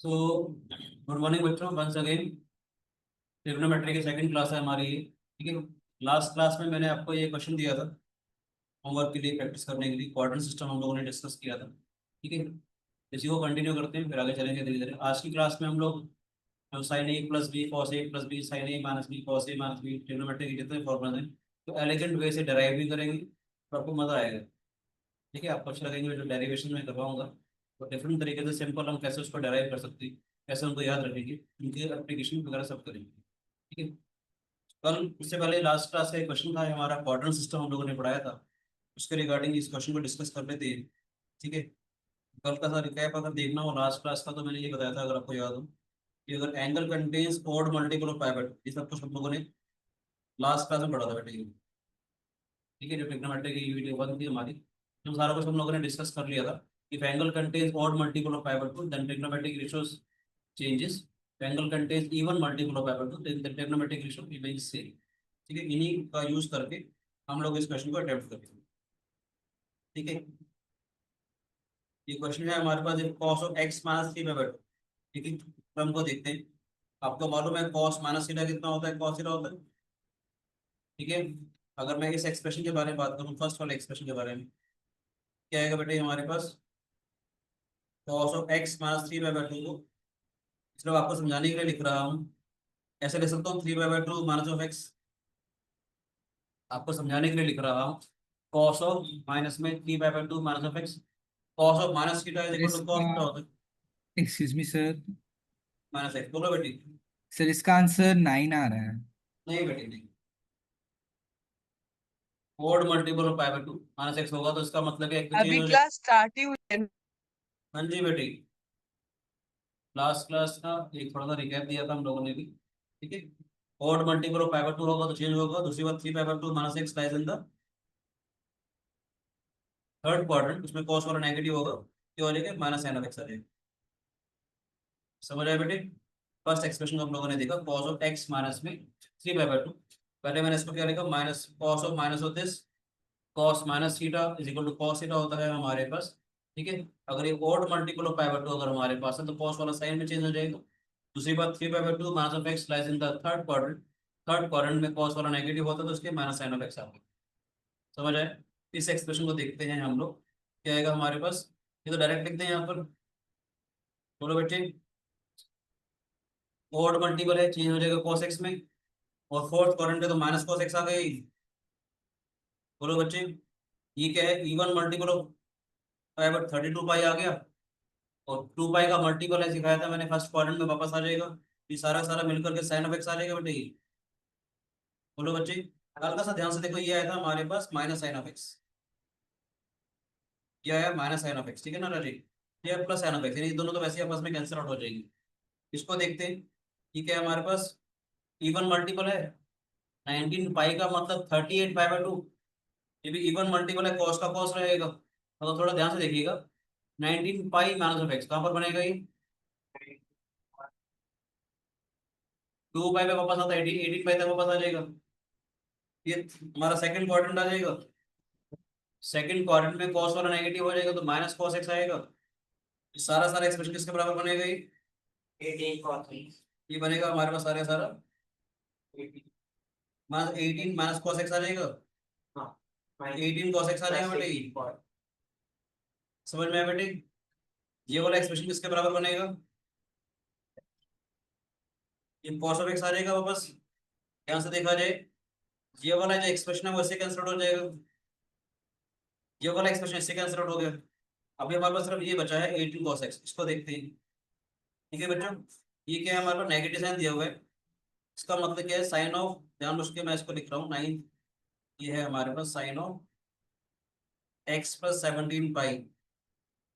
So good morning बच्चों, once again trigonometry की second class है हमारी ये। ठीक है। लास्ट क्लास में मैंने आपको ये क्वेश्चन दिया था होमवर्क के लिए, प्रैक्टिस करने के लिए। क्वाड्रेंट सिस्टम हम लोगों ने डिस्कस किया था। ठीक है। इसी को कंटिन्यू करते हैं, फिर आगे चलेंगे धीरे धीरे। आज की क्लास में हम लोग sine A plus B cos A plus B sine A minus B cos A minus B trigonometry के जितने फॉर्मूले हैं तो एलिगेंट वे से डराइव भी करेंगे, तो आपको मजा आएगा। ठीक है, आपको अच्छा लगेंगे जो डेरिवेशन में करवाऊंगा। तो डिफरेंट तरीके से सिंपल हम कैसे उसको डराइव कर सकते हैं, कैसे उनको याद रखेंगे, उनके एप्लीकेशन वगैरह सब करेंगे। ठीक है। कल इससे पहले लास्ट क्लास का एक क्वेश्चन था हमारा, क्वाड्रेंट सिस्टम हम लोगों ने पढ़ाया था, उसके रिगार्डिंग इस क्वेश्चन को डिस्कस कर लेते हैं। ठीक है। कल का सारा रिकैप अगर देखना हो लास्ट क्लास का, तो मैंने ये बताया था, अगर आपको याद हो, कि अगर angle contains odd multiple of pi by two, ये सब कुछ हम लोगों ने लास्ट क्लास में पढ़ा था बेटे। ठीक है, जो ट्रिग्नोमेट्री की वीडियो वन थी हमारी, तो सारा कुछ हम लोगों ने डिस्कस कर लिया था। If angle contains odd multiple of pi by 2 then trigonometric ratios changes. If angle contains even multiple of pi by 2 then the trigonometric ratio remains same. ठीक है, इन्हीं का यूज करके हम लोग इस क्वेश्चन को अटेम्प्ट करते हैं। ठीक है। ये क्वेश्चन है हमारे पास, cos of x minus three by 2। ठीक है, तो हमको देखते हैं। आपको मालूम है cos माइनस थीटा कितना होता है, cos थीटा होता है। ठीक है। अगर मैं इस एक्सप्रेशन के बारे में बात करूँ, फर्स्ट वाले एक्सप्रेशन के बारे में, क्या आएगा बेटे हमारे पास, cos of x minus three by 2 को सिर्फ आपको समझाने के लिए लिख रहा हूँ। ऐसे लिख सकता हूँ, three by 2 minus of x, आपको समझाने के लिए लिख रहा हूँ। कॉस ऑफ माइनस में three by 2 minus of x, cos of minus theta is equal to cos इसका थीटा होता है excuse me sir. Minus x. बोलो बेटी। सर इसका आंसर 9 आ रहा है। नहीं बेटी नहीं, odd multiple of pi by 2 minus x होगा, तो इसका मतलब है एक चेंज अभी हो जाएगा। क्लास स्टार्ट ही हुई है। हाँ जी बेटी, लास्ट क्लास का एक थोड़ा सा रिकैप दिया था हम लोगों ने भी। ठीक है। Odd multiple of pi by 2 होगा तो चेंज होगा। दूसरी बात, three pi by 2 minus x lies in the third quadrant, उसमें कॉस वाला नेगेटिव होगा, क्या हो जाएगा, माइनस साइन ऑफ एक्स आ जाएगा। समझ आए बेटे। फर्स्ट एक्सप्रेशन हम लोगों ने देखा, कॉस ऑफ एक्स माइनस में थ्री बाई 2। पहले मैंने इसको क्या लिखा, minus cos of minus of this, cos minus theta is equal to cos theta होता है हमारे पास। ठीक है। अगर ये odd multiple of pi by 2 अगर हमारे पास है, तो कॉस वाला साइन में चेंज हो जाएगा। दूसरी बात, three by 2 minus of x lies in the third quadrant, third quadrant में कॉस वाला नेगेटिव होता है, तो उसके माइनस साइन ऑफ एक्स आ गया। समझ आए। इस एक्सप्रेशन को देखते हैं हम लोग, क्या आएगा हमारे पास। ये तो डायरेक्ट लिखते हैं यहाँ पर। बोलो बच्चे, ओड मल्टीपल है, चेंज हो जाएगा कॉस एक्स में, और फोर्थ क्वाड्रेंट है तो माइनस कॉस एक्स आ गई। बोलो बच्चे, ये क्या है, even multiple of pi but 32 पाई आ गया, और 2 पाई का मल्टीपल है सिखाया था मैंने, फर्स्ट क्वाड्रेंट में वापस आ जाएगा। ये सारा सारा मिलकर के साइन ऑफ एक्स आ जाएगा बेटे ये। बोलो बच्चे, हल्का सा ध्यान से देखो, ये आया था हमारे पास माइनस साइन ऑफ एक्स, ये आया माइनस साइन ऑफ एक्स। ठीक है ना राजी, ये प्लस साइन ऑफ एक्स, यानी ये दोनों तो वैसे ही आपस में कैंसिल आउट हो जाएंगे। इसको देखते हैं, ये क्या है हमारे पास, इवन मल्टीपल है। 19 पाई का मतलब 38 पाई बाई 2, ये भी इवन मल्टीपल है, कॉस का कॉस रहेगा। मतलब थोड़ा ध्यान से देखिएगा, 19 पाई माइनस ऑफ एक्स कहाँ पर बनेगा ये, 2 पाई पे वापस आता है, 18 पाई तक वापस आ जाएगा। ये हमारा सेकंड क्वाड्रेंट आ जाएगा। सेकंड क्वाड्रेंट में कॉस वाला नेगेटिव हो जाएगा, तो माइनस कॉस एक्स आएगा। ये सारा सारा एक्सप्रेशन किसके बराबर बनेगा ये, 18 cos 3। ये बनेगा हमारे पास सारे सारा माइनस 18 माइनस कॉस एक्स आ जाएगा। हाँ, 18 कॉस एक्स आ जाएगा बेटे ये। समझ में आया बेटे। ये वाला एक्सप्रेशन किसके बराबर बनेगा, ये कॉस ऑफ एक्स आ जाएगा वापस। ध्यान से देखा जाए, ये वाला जो एक्सप्रेशन है वो इससे कैंसिल आउट हो जाएगा, ये वाला एक्सप्रेशन इससे कैंसिल आउट हो गया। अभी हमारे पास सिर्फ ये बचा है 18 cos x, इसको देखते हैं। ठीक है बच्चों, ये क्या है हमारे पास, नेगेटिव साइन दिया हुआ है, इसका मतलब क्या है, साइन ऑफ, ध्यान रख के मैं इसको लिख रहा हूँ 9, ये है हमारे पास sine of x plus 17 pi,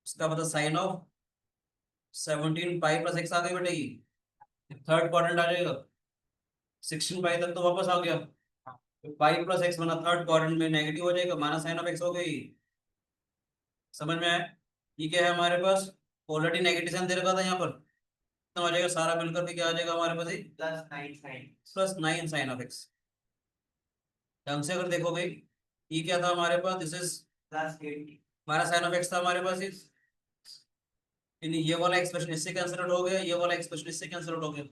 इसका मतलब sine of 17 pi plus x आ गई बेटा ये। थर्ड क्वाड्रेंट आ जाएगा, 16 पाई तक तो वापस आ गया, पाई प्लस एक्स बना, थर्ड क्वाड्रेंट में नेगेटिव हो जाएगा, माइनस साइन ऑफ एक्स हो गई। समझ में आया। ये क्या है हमारे पास, ऑलरेडी नेगेटिव साइन दे रखा था यहाँ पर, तो आ जाएगा सारा मिलकर के क्या आ जाएगा हमारे पास, प्लस 9 साइन ऑफ एक्स। ढंग से अगर देखोगे, ये क्या था हमारे पास, दिस इज प्लस 8, हमारा साइन ऑफ एक्स था हमारे पास, यानी ये वाला एक्सप्रेशन इससे कैंसिल आउट हो गया, ये वाला एक्सप्रेशन इससे कैंसिल आउट हो गया,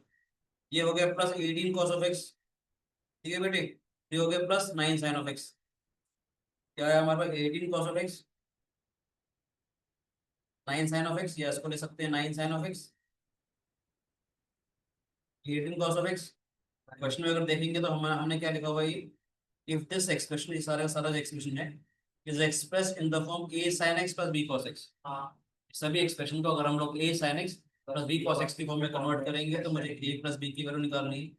ये हो गया प्लस 18 cos ऑफ x। ठीक है बेटे, ये हो गया प्लस 9 sin ऑफ x। क्या है हमारे पास 18 cos of x, 9 sin of x, या इसको ले सकते हैं 9 sin of x, 18 cos of x। Question में अगर देखेंगे तो हमने क्या लिखा हुआ है, इफ दिस एक्सप्रेशन, ये सारा सारा एक्सप्रेशन है, is express in the form a sin x plus b cos x। सभी एक्सप्रेशन को अगर हम लोग a sin x plus b cos x की फॉर्म में कन्वर्ट करेंगे तो मुझे a प्लस b की वैल्यू निकालनी है।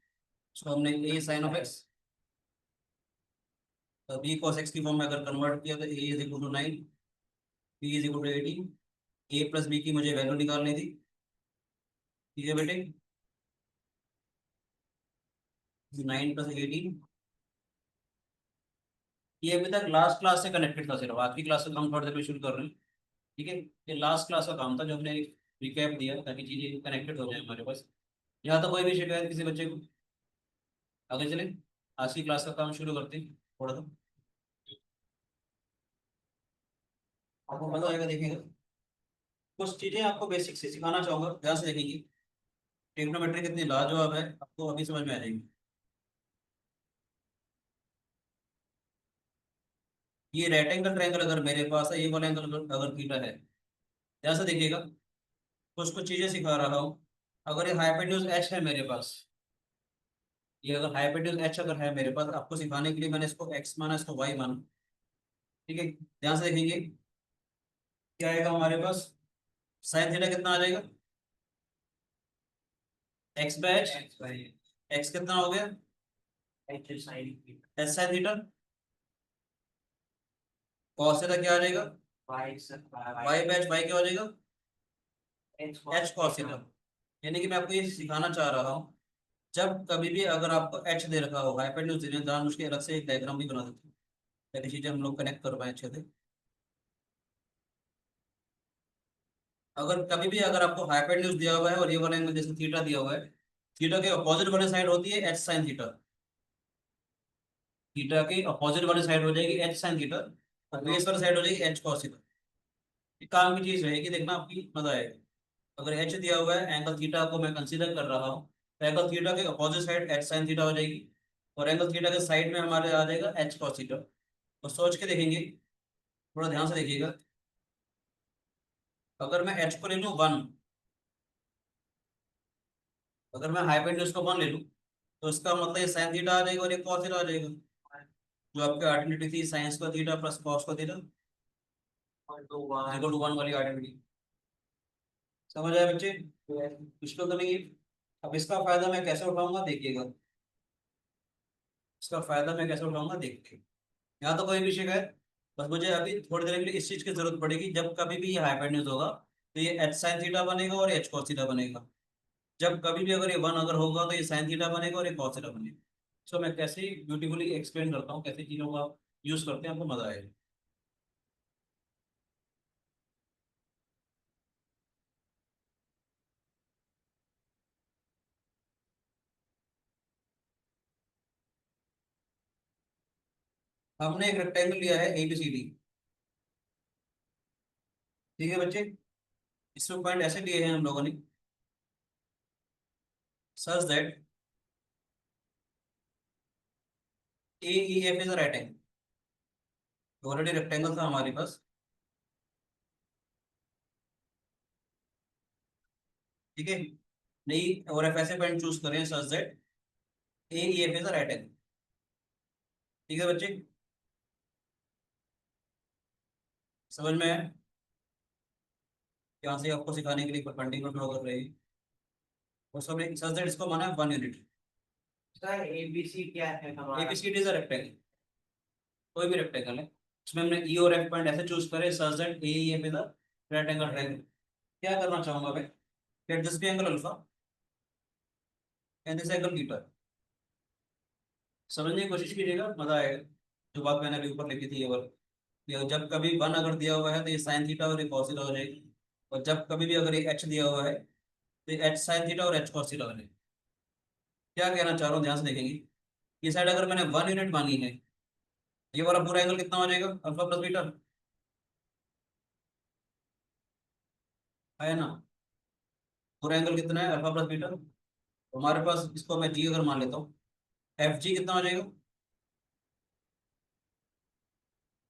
सो हमने a sin of x b cos x की फॉर्म में अगर कन्वर्ट किया तो a is equal to 9, b is equal to 18, a plus b की मुझे वैल्यू निकालनी थी। ठीक है बेटे, 9 + 18। ये अभी तक लास्ट क्लास से कनेक्टेड था, सिर्फ आखिरी क्लास से हम थोड़ी देर में शुरू कर रहे हैं। ठीक है, ये लास्ट क्लास का काम था जो हमने रिकैप दिया ताकि चीजें कनेक्टेड हो जाए हमारे पास। यहाँ तो कोई भी शिकायत किसी बच्चे को, आगे चले, आज की क्लास का काम शुरू करते हैं थोड़ा सा, आपको मजा आएगा देखिएगा। कुछ चीजें आपको बेसिक से सिखाना चाहूंगा, ध्यान से देखेंगे। ट्रिग्नोमेट्री कितनी लाजवाब है आपको अभी समझ में आ जाएगी। ये राइट एंगल ट्रायंगल अगर मेरे पास है, ये वाला एंगल अगर थीटा है, ध्यान से देखिएगा, कुछ कुछ चीजें सिखा रहा हूँ। अगर ये हाइपोटेन्यूज एच है मेरे पास, ये अगर हाइपोटेन्यूज एच अगर है मेरे पास, आपको सिखाने के लिए मैंने इसको एक्स माना, इसको वाई माना। ठीक है, ध्यान से देखेंगे, क्या आएगा हमारे पास, साइन थीटा कितना आ जाएगा, एक्स बाय एच, एक्स कितना हो गया, h sine theta, cos theta क्या आ जाएगा, वाई बाय एच, वाई क्या हो जाएगा, एच कॉस थीटा। यानी कि मैं आपको ये सिखाना चाह रहा हूँ, जब कभी भी अगर आपको एच दे रखा हो, हाइपोटेन्यूज दे रहे हैं, जान उसके अलग से एक डायग्राम भी बना देते हैं ताकि चीजें हम लोग कनेक्ट कर पाए अच्छे से। अगर कभी भी अगर आपको हाइपोटेन्यूज दिया हुआ है और ये वाला एंगल जैसे थीटा दिया हुआ है, थीटा के अपोजिट वाली साइड होती है एच साइन थीटा, थीटा की अपोजिट वाली साइड हो जाएगी एच साइन थीटा, और बेस वाली साइड हो जाएगी एच कॉस थीटा। ये काम की चीज रहेगी, देखना आपकी मजा आएगा। अगर एच दिया हुआ है, एंगल थीटा को मैं कंसीडर कर रहा हूँ, तो एंगल थीटा के opposite side h sine theta हो जाएगी, और एंगल थीटा के साइड में हमारे आ जाएगा एच कॉस थीटा। तो सोच के देखेंगे, थोड़ा ध्यान से देखिएगा। अगर मैं एच को ले लूँ 1, अगर मैं हाइपोटेन्यूज को 1 ले लूँ, तो इसका मतलब ये साइन थीटा आ जाएगा और ये कॉस थीटा आ जाएगा। जो आपकी आइडेंटिटी थी साइंस का थीटा प्लस कॉस का थीटा इक्वल टू 1 वाली आइडेंटिटी, समझ आए बच्चे, मुश्किल तो नहीं है। अब इसका फायदा मैं कैसे उठाऊंगा देखिएगा, इसका फायदा मैं कैसे उठाऊंगा देखिए। यहाँ तो कोई भी शिकायत, बस मुझे अभी थोड़ी देर के लिए इस चीज की जरूरत पड़ेगी, जब कभी भी ये हाइपोटेन्यूज होगा तो ये एच साइन थीटा बनेगा और एच कॉस थीटा बनेगा। जब कभी भी अगर ये 1 अगर होगा तो ये साइन थीटा बनेगा और ये कॉस थीटा बनेगा। सो मैं कैसे ब्यूटीफुली एक्सप्लेन करता हूँ, कैसे चीजों को आप यूज करते हैं, आपको मजा आएगा। हमने एक रेक्टेंगल लिया है एबीसीडी। ठीक है बच्चे, इसमें पॉइंट ऐसे लिए हैं हम लोगों ने, सच that A E F is right angle. Already rectangle था हमारे पास। ठीक है, नहीं और एफ ऐसे पॉइंट चूज करें सच that A E F is right angle. ठीक है बच्चे, समझ में है, यहाँ से आपको सिखाने के लिए परपेंडिकुलर ड्रॉ कर रहे हैं, और सब सच दैट इसको माना है 1 यूनिट। सर एबीसी क्या है हमारा? एबीसीडी इज अ रेक्टेंगल, कोई भी रेक्टेंगल है, इसमें हमने ई और एफ पॉइंट ऐसे चूज करे such that A E F is a right angle triangle. क्या करना चाहूंगा मैं, let this B angle alpha and this angle beta. समझने की कोशिश कीजिएगा, मजा आएगा। जो बात मैंने अभी ऊपर लिखी थी ये वाली, ये जब कभी 1 अगर दिया हुआ है तो ये साइन थीटा और ये कॉस थीटा हो जाएगी, और जब कभी भी अगर ये एच दिया हुआ है तो ये एच साइन थीटा और एच कॉस थीटा हो जाएगी। क्या कहना चाह रहा हूँ, ध्यान से देखेंगे। ये साइड अगर मैंने 1 यूनिट मानी है, ये वाला पूरा एंगल कितना हो जाएगा, अल्फा प्लस बीटा। है ना। पूरा एंगल कितना है, अल्फा प्लस बीटा। हमारे पास इसको मैं जी अगर मान लेता हूँ, एफ जी कितना हो जाएगा,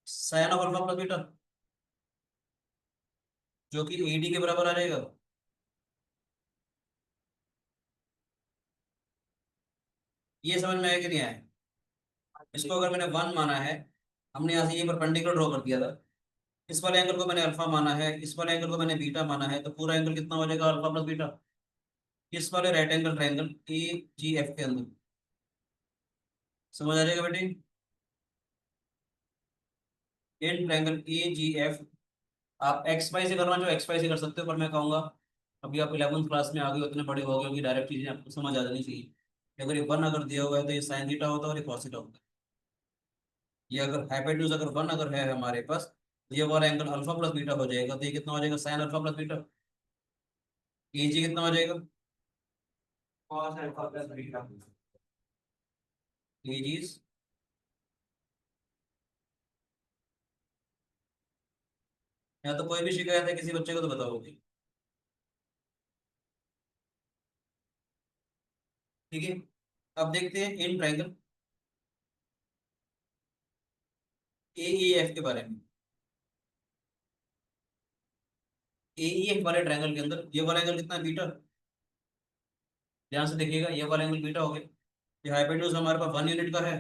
sine of alpha plus beta, जो कि ए डी के बराबर आ जाएगा। ये समझ में आया कि नहीं आया। इसको अगर मैंने वन माना है, हमने यहाँ से ये परपेंडिकुलर ड्रॉ कर दिया था, इस वाले एंगल को मैंने अल्फा माना है, इस वाले एंगल को मैंने बीटा माना है, तो पूरा एंगल कितना हो जाएगा, अल्फा प्लस बीटा। इस वाले right angle triangle A G F के अंदर, समझ आ जाएगा बेटे। In triangle A G F, आप एक्स वाई से करना, जो एक्स वाई से कर सकते हो, पर मैं कहूँगा अभी आप 11th क्लास में आ गए हो, उतने बड़े हो गए हो कि डायरेक्ट चीजें आपको समझ आ जानी चाहिए। अगर ये वन अगर दिया हुआ है तो ये साइन थीटा होता है और ये कॉस थीटा होता है। ये अगर हाइपोटेन्यूज अगर वन अगर है हमारे पास, तो ये वाला एंगल अल्फा प्लस बीटा हो जाएगा, तो ये कितना हो जाएगा, sine alpha plus beta. A जी कितना हो जाएगा, cos alpha plus beta. A जी, या तो कोई भी शिकायत है किसी बच्चे को तो बताओगे। ठीक है, अब देखते हैं इन ट्रायंगल ए ई एफ के बारे में। ए ई एफ वाले ट्रायंगल के अंदर ये वाला एंगल कितना है, बीटा। ध्यान से देखिएगा, ये वाला एंगल बीटा हो गया। ये हाइपोटेन्यूज हमारे पास 1 यूनिट का है।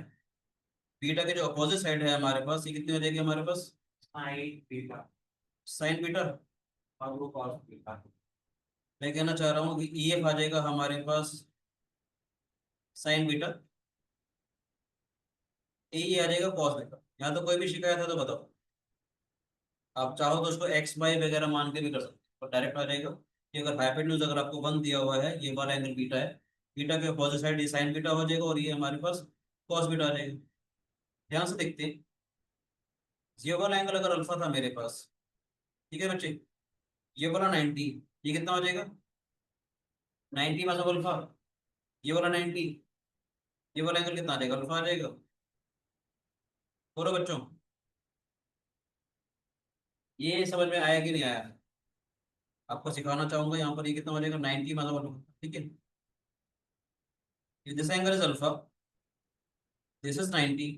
बीटा के जो अपोजिट साइड है हमारे पास, ये कितनी हो जाएगी हमारे पास, साइन बीटा साइन बीटा। और वो कॉस बीटा। मैं कहना चाह रहा हूँ कि ई एफ आ जाएगा हमारे पास साइन बीटा, ए ई आ जाएगा कॉस बीटा। यहाँ तो कोई भी शिकायत है तो बताओ। आप चाहो तो उसको एक्स वाई वगैरह मान के भी कर सकते हो, और डायरेक्ट आ जाएगा कि अगर हाइपोटेन्यूज अगर आपको वन दिया हुआ है, ये वाला एंगल बीटा है, बीटा के अपोजिट साइड ये साइन बीटा हो जाएगा, और ये हमारे पास कॉस बीटा आ जाएगा। ध्यान से देखते हैं, ये वाला एंगल अगर अल्फा था मेरे पास, ठीक है बच्चे, ये वाला 90, ये कितना हो जाएगा, 90 मतलब अल्फा। ये वाला 90, ये वाला एंगल कितना आ जाएगा, अल्फा आ जाएगा। बोलो बच्चों, ये समझ में आया कि नहीं आया। आपको सिखाना चाहूंगा, यहाँ पर ये कितना हो जाएगा, 90 मतलब अल्फा। ठीक है, this angle is alpha, this is 90,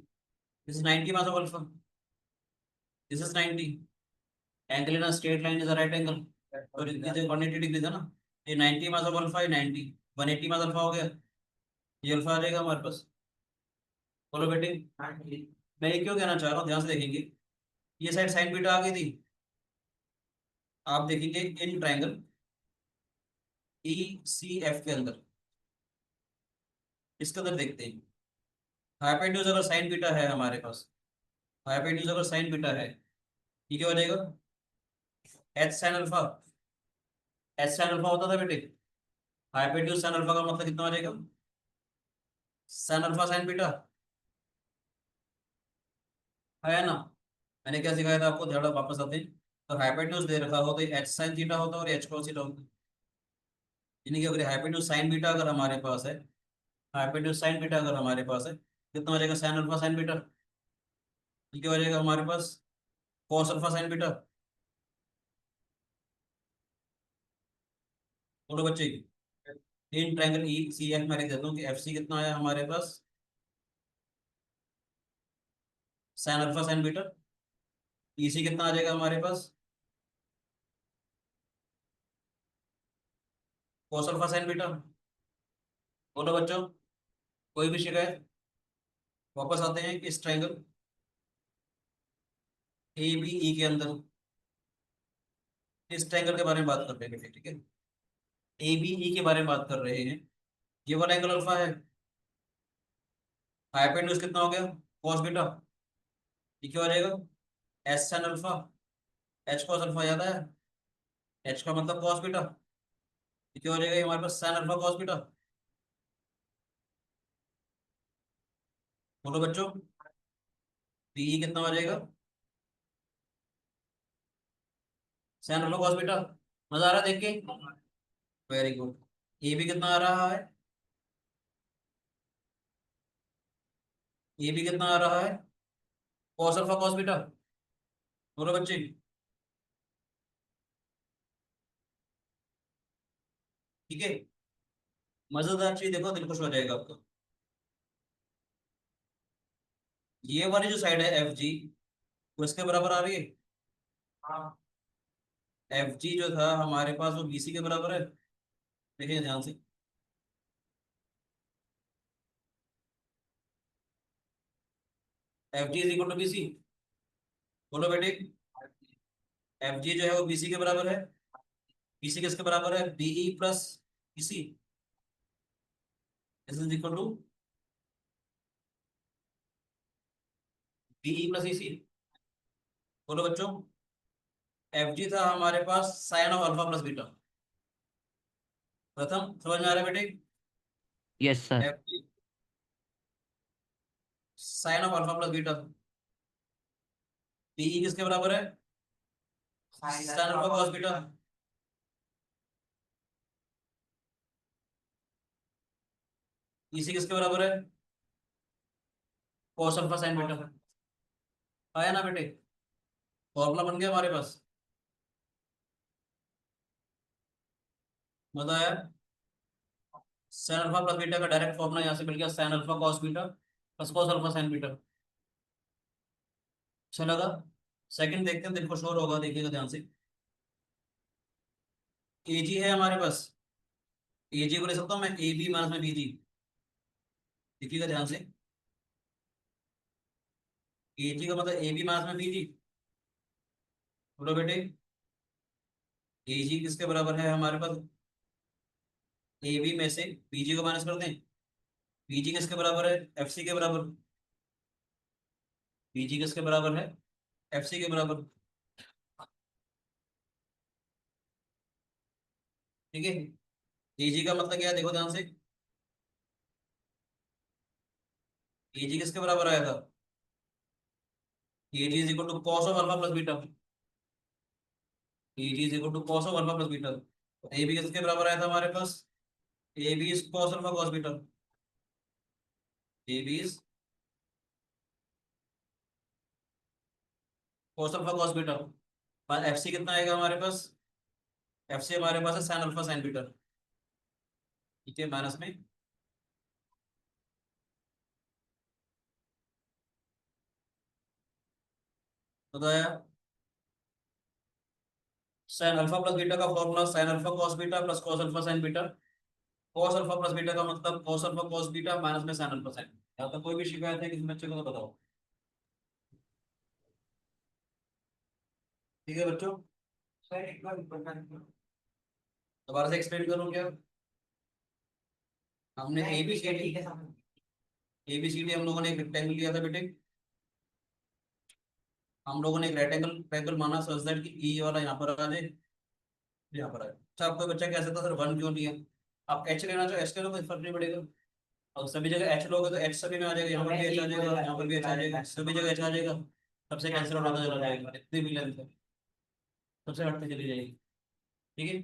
this is 90 मतलब alpha, this is 90। Angle in a straight line is a right angle, और इनकी जो 180 डिग्री था ना, ये 90 मतलब अल्फा, ये 90, 180 मतलब अल्फा हो गया। ये अल्फा आ जाएगा हमारे पास। बोलो बेटे, हाँ ठीक। मैं ये क्यों कहना चाह रहा हूँ, ध्यान से देखेंगे। ये साइड साइन बीटा आ गई थी, आप देखेंगे इन ट्रायंगल ई सी एफ के अंदर, इसके अंदर देखते हैं, हाइपोटेन्यूज अगर साइन बीटा है हमारे पास, हाइपोटेन्यूज अगर साइन बीटा है, ये क्या हो जाएगा, h sine alpha. H sine alpha होता था बेटे, हाइपोटेन्यूज साइन अल्फा का मतलब कितना हो जाएगा, साइन अल्फा साइन बीटा, है ना। मैंने क्या सिखाया था आपको, थोड़ा वापस आते हैं। तो हाइपोटेन्यूज दे रखा हो तो एच साइन थीटा होता है और एच कॉस थीटा होता है। यानी कि अगर हाइपोटेन्यूज साइन बीटा अगर हमारे पास है, हाइपोटेन्यूज साइन बीटा अगर हमारे पास है, कितना हो जाएगा, साइन अल्फा साइन बीटा। ये क्या हो जाएगा हमारे पास, कॉस अल्फा साइन बीटा। बोलो बच्चे, इन ट्रायंगल ई सी एफ मैं लिख देता हूँ कि एफ सी कितना आया हमारे पास, sign alpha sine beta. E C कितना आ जाएगा हमारे पास, कॉस अल्फा साइन बीटा। बोलो बच्चों, कोई भी शिकायत। वापस आते हैं इस ट्रायंगल ए बी ई के अंदर, इस ट्रायंगल के बारे में बात कर रहे हैं, ठीक है। ए बी ई के बारे में बात कर रहे हैं। ये वाला एंगल अल्फा है, हाइपोटेन्यूज कितना हो गया, कॉस बीटा। ये क्या हो जाएगा, S sine alpha, H cos alpha, याद है, एच का मतलब कॉस बीटा। ये क्या हो जाएगा, ये हमारे पास साइन अल्फा कॉस बीटा। बोलो बच्चों, पी कितना हो जाएगा, साइन अल्फा कॉस बीटा। मजा आ रहा है देख के, वेरी गुड। ए भी कितना आ रहा है, ए भी कितना आ रहा है, कॉस अल्फा कॉस बीटा। बोलो बच्चे, ठीक है, मजेदार चीज देखो, दिल खुश हो जाएगा आपका। ये वाली जो साइड है एफ जी, वो इसके बराबर आ रही है। हाँ एफ जी जो था हमारे पास वो बीसी के बराबर है, देखिए ध्यान से। F G is equal to BC, बोलो बेटे। एफ जी जो है वो बीसी के बराबर है। बीसी किसके बराबर है, BE plus BC, this is equal to BE plus EC. बोलो बच्चों, एफ जी था हमारे पास sine of alpha plus beta. प्रथम समझ में आ रहा है बेटे। Yes sir. F G sine of alpha plus beta, BE किसके बराबर है, sine alpha cos beta. EC किसके बराबर है, कॉस अल्फा साइन बीटा। आया ना बेटे, फॉर्मूला बन गया हमारे पास। मजा आया। साइन अल्फा प्लस बीटा का डायरेक्ट फॉर्मूला यहाँ से मिल गया, sign alpha cos beta plus cos alpha sine beta. अच्छा लगा। सेकंड देखते हैं, दिल को शोर होगा, देखिएगा ध्यान से। ए जी है हमारे पास, ए जी को ले सकता हूँ मैं ए बी माइनस में बी जी, देखिएगा ध्यान से। ए जी का मतलब ए बी माइनस में बी जी। बोलो बेटे, ए जी किसके बराबर है हमारे पास, ए बी में से बी जी को माइनस कर दें। बी जी किसके बराबर है, एफ सी के बराबर। बी जी किसके बराबर है, एफ सी के बराबर। ठीक है, ए जी का मतलब क्या है, देखो ध्यान से। ए जी किसके बराबर आया था, A G is equal to cos of alpha plus beta. A G is equal to cos of alpha plus beta. A B किसके बराबर आया था हमारे पास, A B is cos alpha cos beta. A B is cos alpha cos beta. F C कितना आएगा हमारे पास, F C हमारे पास है साइन अल्फा साइन बीटा। ठीक है, माइनस में बताया, साइन अल्फा प्लस बीटा का formula sine alpha cos beta plus cos alpha sine beta. Cos alpha plus beta का मतलब cos alpha cos beta minus में साइन अल्फा साइन। यहाँ तक कोई भी शिकायत है किसी बच्चे को तो बताओ। ठीक है बच्चों, सर एक बार बताना। दोबारा से एक्सप्लेन करूँ क्या। हमने ए बी सी डी, ठीक है समझ। ए बी सी डी हम लोगों ने एक रेक्टेंगल लिया था बेटे। हम लोगों ने एक रेक्टेंगल ट्रायंगल माना सच दैट कि ई वाला यहाँ पर आ जाए, यहाँ पर आए। अच्छा, आपको बच्चा कह सकता सर वन क्यों लिया। आप एच लेना चाहो एच ले लो, कोई फर्क नहीं पड़ेगा। और सभी जगह एच लोगे तो एच सभी में आ जाएगा, यहाँ पर भी एच आ जाएगा, यहाँ पर भी एच आ जाएगा, सभी जगह एच आ जाएगा। सबसे कैंसिल आउट होता चला जाएगा, इतनी भी लेंथ है सबसे हटते चली जाएगी। ठीक है,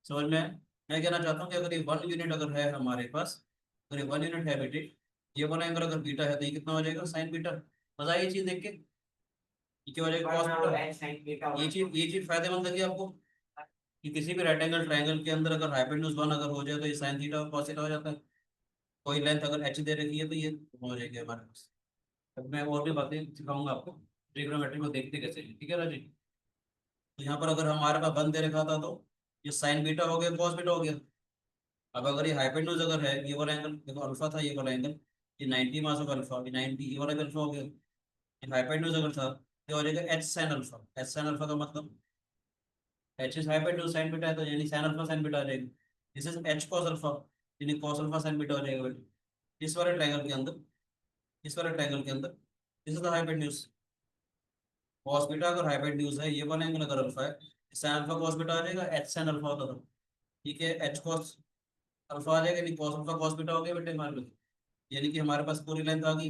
समझ में आया? मैं कहना चाहता हूँ कि अगर ये वन यूनिट अगर है हमारे पास, अगर ये वन यूनिट है बेटे, ये वाला एंगल अगर बीटा है तो ये कितना हो जाएगा, साइन बीटा। मजा आई ये चीज देख के, ये क्या हो जाएगा, cos beta. H sine beta ये चीज फायदेमंद लगी आपको कि किसी भी रेक्टेंगल ट्रायंगल के अंदर अगर हाइपोटेन्यूज वन अगर हो जाए तो ये साइन थीटा और कॉस थीटा हो जाता है। कोई लेंथ अगर एच दे रखी है तो ये हो जाएगी हमारे पास। अब मैं और भी बातें सिखाऊंगा आपको ट्रिग्नोमेट्री को देखते कैसे हैं, ठीक है राजी। तो यहाँ पर अगर हमारे पास वन दे रखा था तो ये साइन बीटा हो गया, कॉस बीटा हो गया। अब अगर ये हाइपोटेन्यूज अगर है, ये वाला एंगल देखो अल्फा था, ये वाला एंगल ये 90 मास ऑफ अल्फा, ये 90, ये वाला अल्फा हो गया। ये हाइपोटेन्यूज अगर था तो हो जाएगा h sine alpha. H sine alpha का मतलब H is hypotenuse sign beta है तो यानी साइन अल्फा साइन बीटा आ जाएगा। This is H cos alpha, यानी कॉस अल्फा साइन बीटा हो जाएगा बेटा। इस वाले ट्रायंगल के अंदर, इस वाले ट्रायंगल के अंदर this is the hypotenuse. Cos beta अगर हाइपोटेन्यूज है, ये वाला एंगल अगर अल्फा है, साइन अल्फा कॉस बीटा आ जाएगा, एच साइन अल्फा होता था। ठीक है, एच कॉस अल्फा आ जाएगा, यानी कॉस अल्फा कॉस बीटा हो गया बेटे हमारे पास। यानी कि हमारे पास पूरी लेंथ आ गई।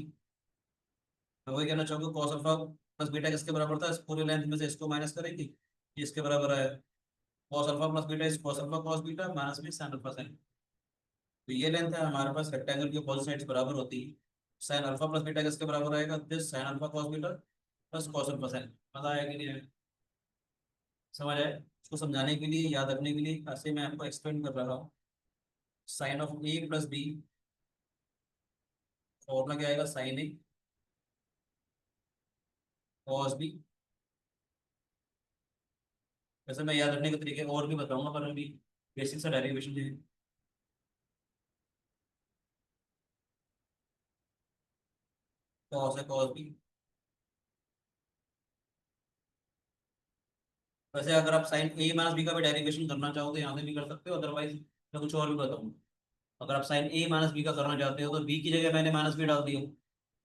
मैं वही कहना चाहूंगा, कॉस अल्फा प्लस बीटा किसके बराबर था, इस पूरी लेंथ में से इसको माइनस करेंगे, ये इसके बराबर है cos alpha plus beta is cos alpha cos beta minus में साइन अल्फा साइन। तो ये लेंथ है हमारे पास, रेक्टेंगल की अपोजिट साइड्स बराबर होती है। साइन अल्फा प्लस बीटा किसके बराबर आएगा, this sign alpha cos beta plus cos alpha sign. पता है कि नहीं है? समझ आए? इसको समझाने के लिए, याद रखने के लिए ऐसे मैं आपको एक्सप्लेन कर रहा हूँ। Sine of A plus B, formula क्या आएगा, साइन ए कॉस बी। वैसे मैं याद रखने के तरीके और भी बताऊंगा, पर अभी बेसिक सा डेरिवेशन है। कॉस है कॉस बी। वैसे अगर आप साइन ए माइनस बी का भी डेरिवेशन करना चाहो तो यहाँ से भी कर सकते हो, अदरवाइज मैं कुछ और भी बताऊंगा। अगर आप साइन ए माइनस बी का करना चाहते हो तो बी की जगह मैंने माइनस बी डाल दिया।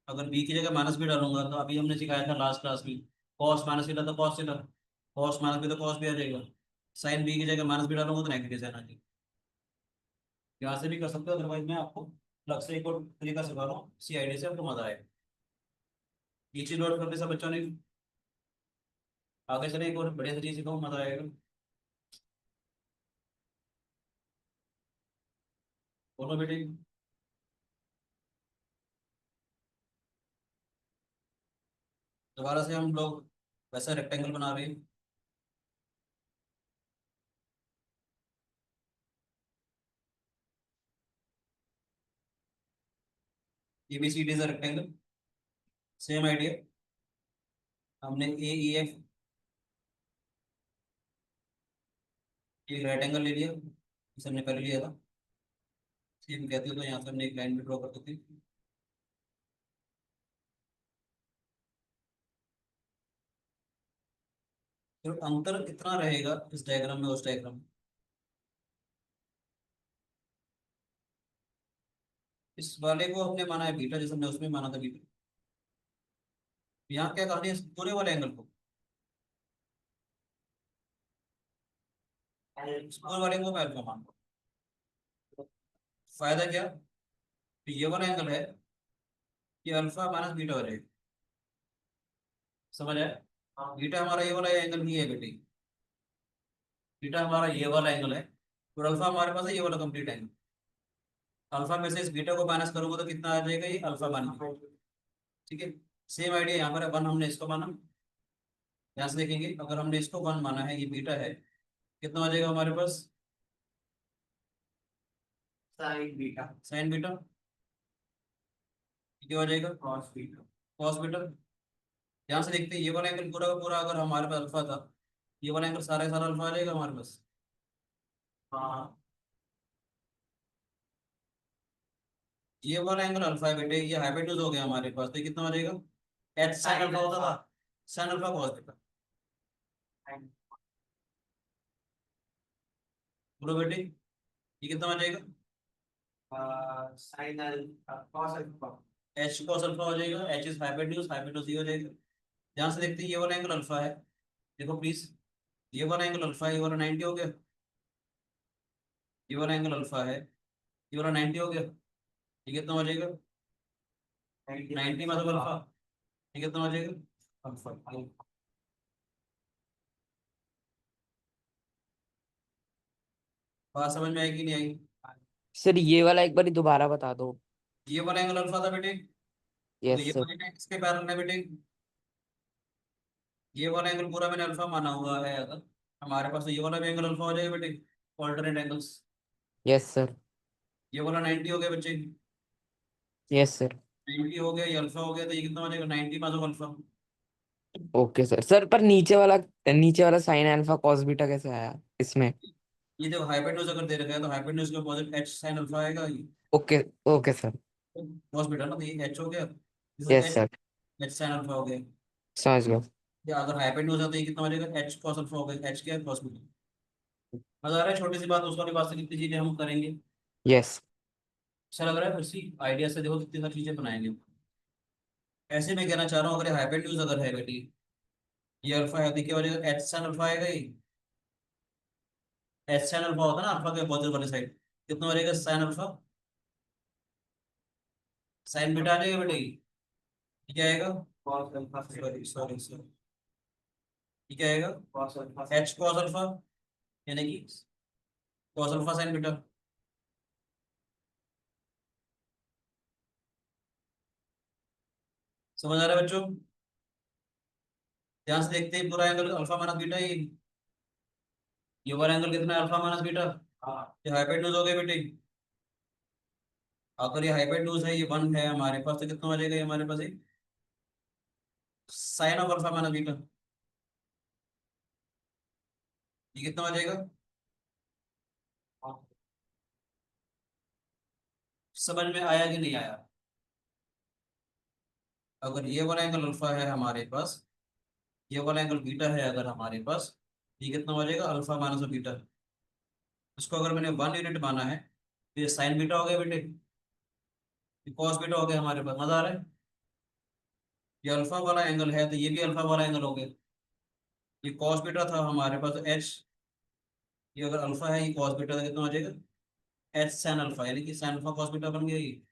अगर बी की जगह माइनस बी डालूंगा तो अभी हमने सिखाया था लास्ट क्लास में, कॉस माइनस थीटा तो cos theta, cos minus B तो कॉस भी आ जाएगा। साइन बी की जगह माइनस बी डालूंगा तो नेगेटिव साइन आ जाएगा। यहाँ से भी कर सकते हो, अदरवाइज मैं आपको अलग से एक और तरीका सिखा रहा हूँ, इसी आइडिया से आपको मजा आएगा। ये चीज नोट करते सब बच्चों ने, आगे चले एक और बढ़िया सी चीज सिखाऊँ, मजा आएगा। बोलो बेटे। दोबारा से हम लोग वैसा रेक्टेंगल बना रहे हैं। ABCD is a rectangle, same idea. हमने AEF एक राइट एंगल ले लिया, इसे हमने कर लिया था। सेम कहते हो तो यहाँ से हमने एक लाइन भी ड्रॉ कर सकते थे। तो अंतर कितना रहेगा इस डायग्राम में उस डायग्राम में। इस वाले को हमने माना है बीटा, जैसे हमने उसमें माना था बीटा। यहाँ क्या कर दिया इस पूरे वाले एंगल को, इस पूरे वाले को मैं अल्फा मान रहा हूँ। फायदा क्या, तो ये वाला एंगल है कि अल्फा माइनस बीटा हो जाएगा। समझ आया। बीटा हमारा ये वाला एंगल ही है बेटी, बीटा हमारा ये वाला एंगल है और अल्फा हमारे पास है ये वाला कंप्लीट एंगल। अल्फा में से इस बीटा को माइनस करूंगा तो कितना आ जाएगा, ये अल्फा माइनस। ठीक है। सेम आइडिया यहाँ पर है, वन हमने इसको माना। यहाँ से देखेंगे अगर हमने इसको वन माना है, ये बीटा है, कितना आ जाएगा हमारे पास, साइन बीटा साइन बीटा। क्या हो जाएगा, कॉस बीटा। Cos beta. ध्यान से देखते हैं ये वाला एंगल पूरा का पूरा अगर हमारे पास अल्फा था, ये वाला एंगल सारा का सारा अल्फा आ जाएगा हमारे पास। हाँ ये वाला एंगल अल्फा है बेटे, ये हाइपोटेन्यूज हो गया हमारे पास, तो ये कितना हो जाएगा, एच साइन अल्फा होता था, साइन अल्फा कॉस बीटा। बोलो बेटे ये कितना हो जाएगा, sine cos alpha. H cos alpha हो जाएगा, एच इज हाइपोटेन्यूज, हाइपोटेन्यूज ये हो जाएगा। ध्यान से देखते हैं ये वाला एंगल अल्फा है, देखो प्लीज, ये वाला एंगल अल्फा है, ये वाला 90 हो गया। ये वाला एंगल अल्फा है, ये वाला 90 हो गया। ये कितना हो जाएगा, 90 मतलब अल्फा। ये कितना हो जाएगा, अल्फा। बात समझ में आएगी नहीं आएगी। सर ये वाला एक बार दोबारा बता दो। ये वाला एंगल अल्फा था बेटे, तो यस ये सर। वाला एंगल किसके पैरेलल है बेटे, ये वाला एंगल पूरा मैंने अल्फा माना हुआ है, अगर हमारे पास तो ये वाला भी एंगल अल्फा हो जाएगा बेटे, ऑल्टरनेट एंगल्स। Yes sir. ये वाला 90 हो गया बच्चे, यस सर। 90 हो गया, ये अल्फा हो गया, तो ये कितना हो जाएगा, 90 मतलब अल्फा। Okay sir. सर पर नीचे वाला साइन अल्फा कॉस बीटा कैसे आया इसमें? ये जो हाइपोटेन्यूज अगर दे रखा है तो हाइपोटेन्यूज के अपोजिट एच साइन अल्फा आएगा, ये okay. Okay sir. Cos beta ना, तो ये एच हो गया, yes H, sir. H sine alpha हो गया। समझ गया। या अगर हाइपोटेन्यूज है तो ये कितना हो जाएगा, एच कॉस अल्फा हो गया, एच क्या है, कॉस बीटा। मजा आ रहा है, छोटी सी बात उस वाली बात से कितनी चीजें हम करेंगे, यस। अच्छा लग रहा है। उसी आइडिया से देखो कितनी सारी चीजें बनाएंगे। ऐसे मैं कहना चाह रहा हूँ, अगर हाइपोटेन्यूज अगर है बेटी, ये अल्फा है तो क्या हो जाएगा, एच साइन अल्फा आएगा ये। एच साइन अल्फा होता है ना अल्फा के अपोजिट वाली साइड, कितना हो जाएगा, साइन अल्फा, साइन बीटा आ जाएगा बेटे। ये क्या आएगा, cos alpha sorry sorry sorry, ये क्या आएगा, cos alpha. H cos alpha, यानी कि कॉस अल्फा साइन बीटा। समझ आ रहा है बच्चों। ध्यान से देखते हैं, पूरा एंगल अल्फा माइनस बीटा ये, ये वाला एंगल कितना है अल्फा माइनस बीटा, हाँ ये हाइपोटेन्यूज हो गया बेटे। अगर ये हाइपोटेन्यूज है, ये 1 है हमारे पास, तो कितना हो जाएगा ये हमारे पास sine of alpha minus beta, ये कितना हो जाएगा। हाँ समझ में आया कि नहीं आया। अगर ये वाला एंगल अल्फा है हमारे पास, ये वाला एंगल बीटा है अगर हमारे पास, ये कितना हो जाएगा अल्फा माइनस बीटा। इसको अगर मैंने 1 यूनिट माना है तो ये साइन बीटा हो गया बेटे, ये कॉस बीटा हो गया हमारे पास। मजा आ रहा है। ये अल्फा वाला एंगल है तो ये भी अल्फा वाला एंगल हो गया। ये कॉस बीटा था हमारे पास, तो एच, ये अगर अल्फा है, ये कॉस बीटा का कितना हो जाएगा एच साइन अल्फा, यानी कि साइन अल्फा कॉस बीटा बन गया ये।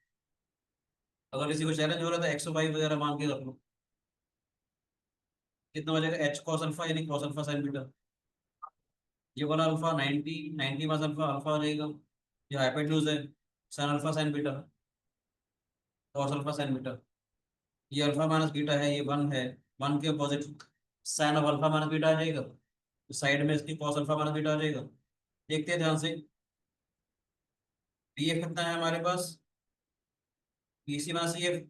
अगर किसी को चैलेंज हो रहा था एक्स वाई वगैरह मान के रख लो, कितना हो जाएगा एच कॉस अल्फा यानी कॉस अल्फा साइन बीटा। ये वाला अल्फा 90 90 मास अल्फा अल्फा हो जाएगा। ये हाइपोटेन्यूज है, sine alpha sine beta, cos alpha sine beta. ये अल्फा माइनस बीटा है, ये 1 है, 1 के opposite sine of alpha minus beta आ जाएगा, तो साइड में इसकी कॉस अल्फा माइनस बीटा आ जाएगा। देखते हैं ध्यान से, पी एफ कितना है हमारे पास, P C minus C F.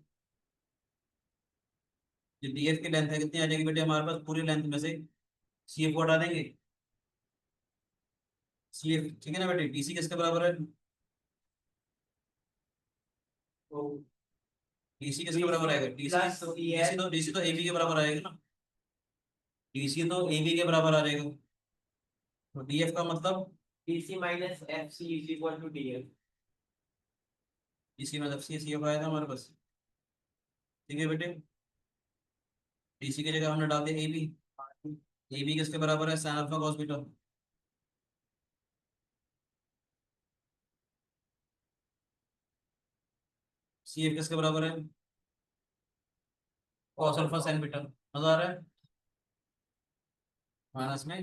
जो डी एफ की लेंथ है कितनी आ जाएगी बेटे हमारे पास, पूरी लेंथ में से सी एफ को हटा देंगे। सी एफ ठीक है ना बेटे, डी सी किसके बराबर है, तो डी सी किसके बराबर आएगा, D C, plus D C तो ए बी के बराबर आएगा ना, डी सी तो ए बी के बराबर आ जाएगा। तो डी एफ का मतलब DC minus FC is equal to DF. D C मतलब सी एफ आया था हमारे पास। ठीक है बेटे, डी सी की जगह हमने डाल दिया ए बी किसके बराबर है, sine alpha cos beta. C F किसके बराबर है, कॉस अल्फा साइन बीटा। मजा आ रहा है, माइनस में।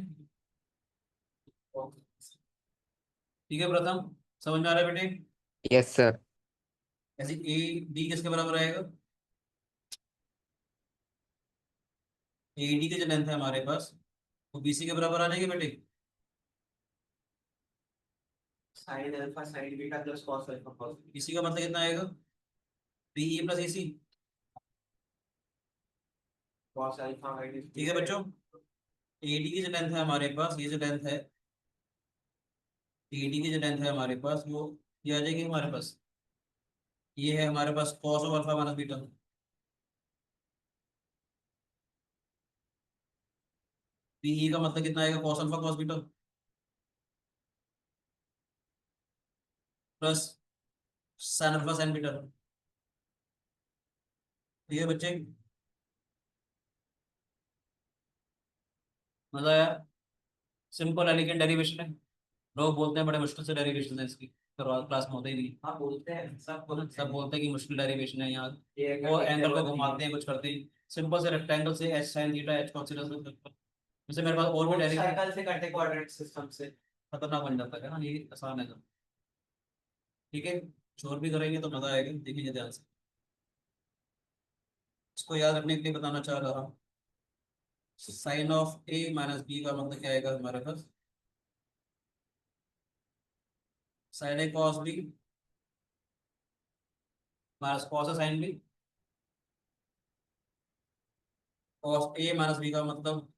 ठीक है प्रथम, समझ में आ रहा है बेटे। Yes sir. ऐसे ए बी किसके बराबर आएगा, ए डी की जो लेंथ है हमारे पास वो बी सी के बराबर आ जाएगी बेटे। Sin alpha sin beta plus cos alpha cos beta. इसी का मतलब कितना आएगा, बी ई प्लस ए सी। Cos alpha minus ठीक है बच्चों, ए डी की जो लेंथ है हमारे पास, ये जो लेंथ है, ए डी की जो लेंथ है हमारे पास वो ये आ जाएगी हमारे पास, ये है हमारे पास cos of alpha minus beta. B E का मतलब कितना आएगा, cos alpha cos beta plus sine alpha sine beta. ठीक है बच्चे, मजा आया। सिंपल एलिगेंट डेरिवेशन है। लोग बोलते हैं बड़े मुश्किल से डेरिवेशन है इसकी, तो क्लास में होता ही नहीं। हाँ बोलते हैं सब बोलते हैं कि मुश्किल डेरिवेशन है यहाँ, ये अगर वो देखते एंगल को हो तो घुमाते हैं कुछ करते हैं। सिंपल से रेक्टेंगल से h sine theta H cos theta से, वैसे मेरे पास और भी डेरिवेशन सर्कल से कटे क्वाड्रेंट सिस्टम से खतरनाक बन जाता है ना, ये आसान है तो। ठीक है, शोर भी करेंगे तो मजा आएगा, देखिए ध्यान से। इसको याद रखने के लिए बताना चाह रहा हूँ, sine of A minus B का मतलब क्या आएगा हमारे पास, sine A cos B minus cos A sine B, cos A minus B का मतलब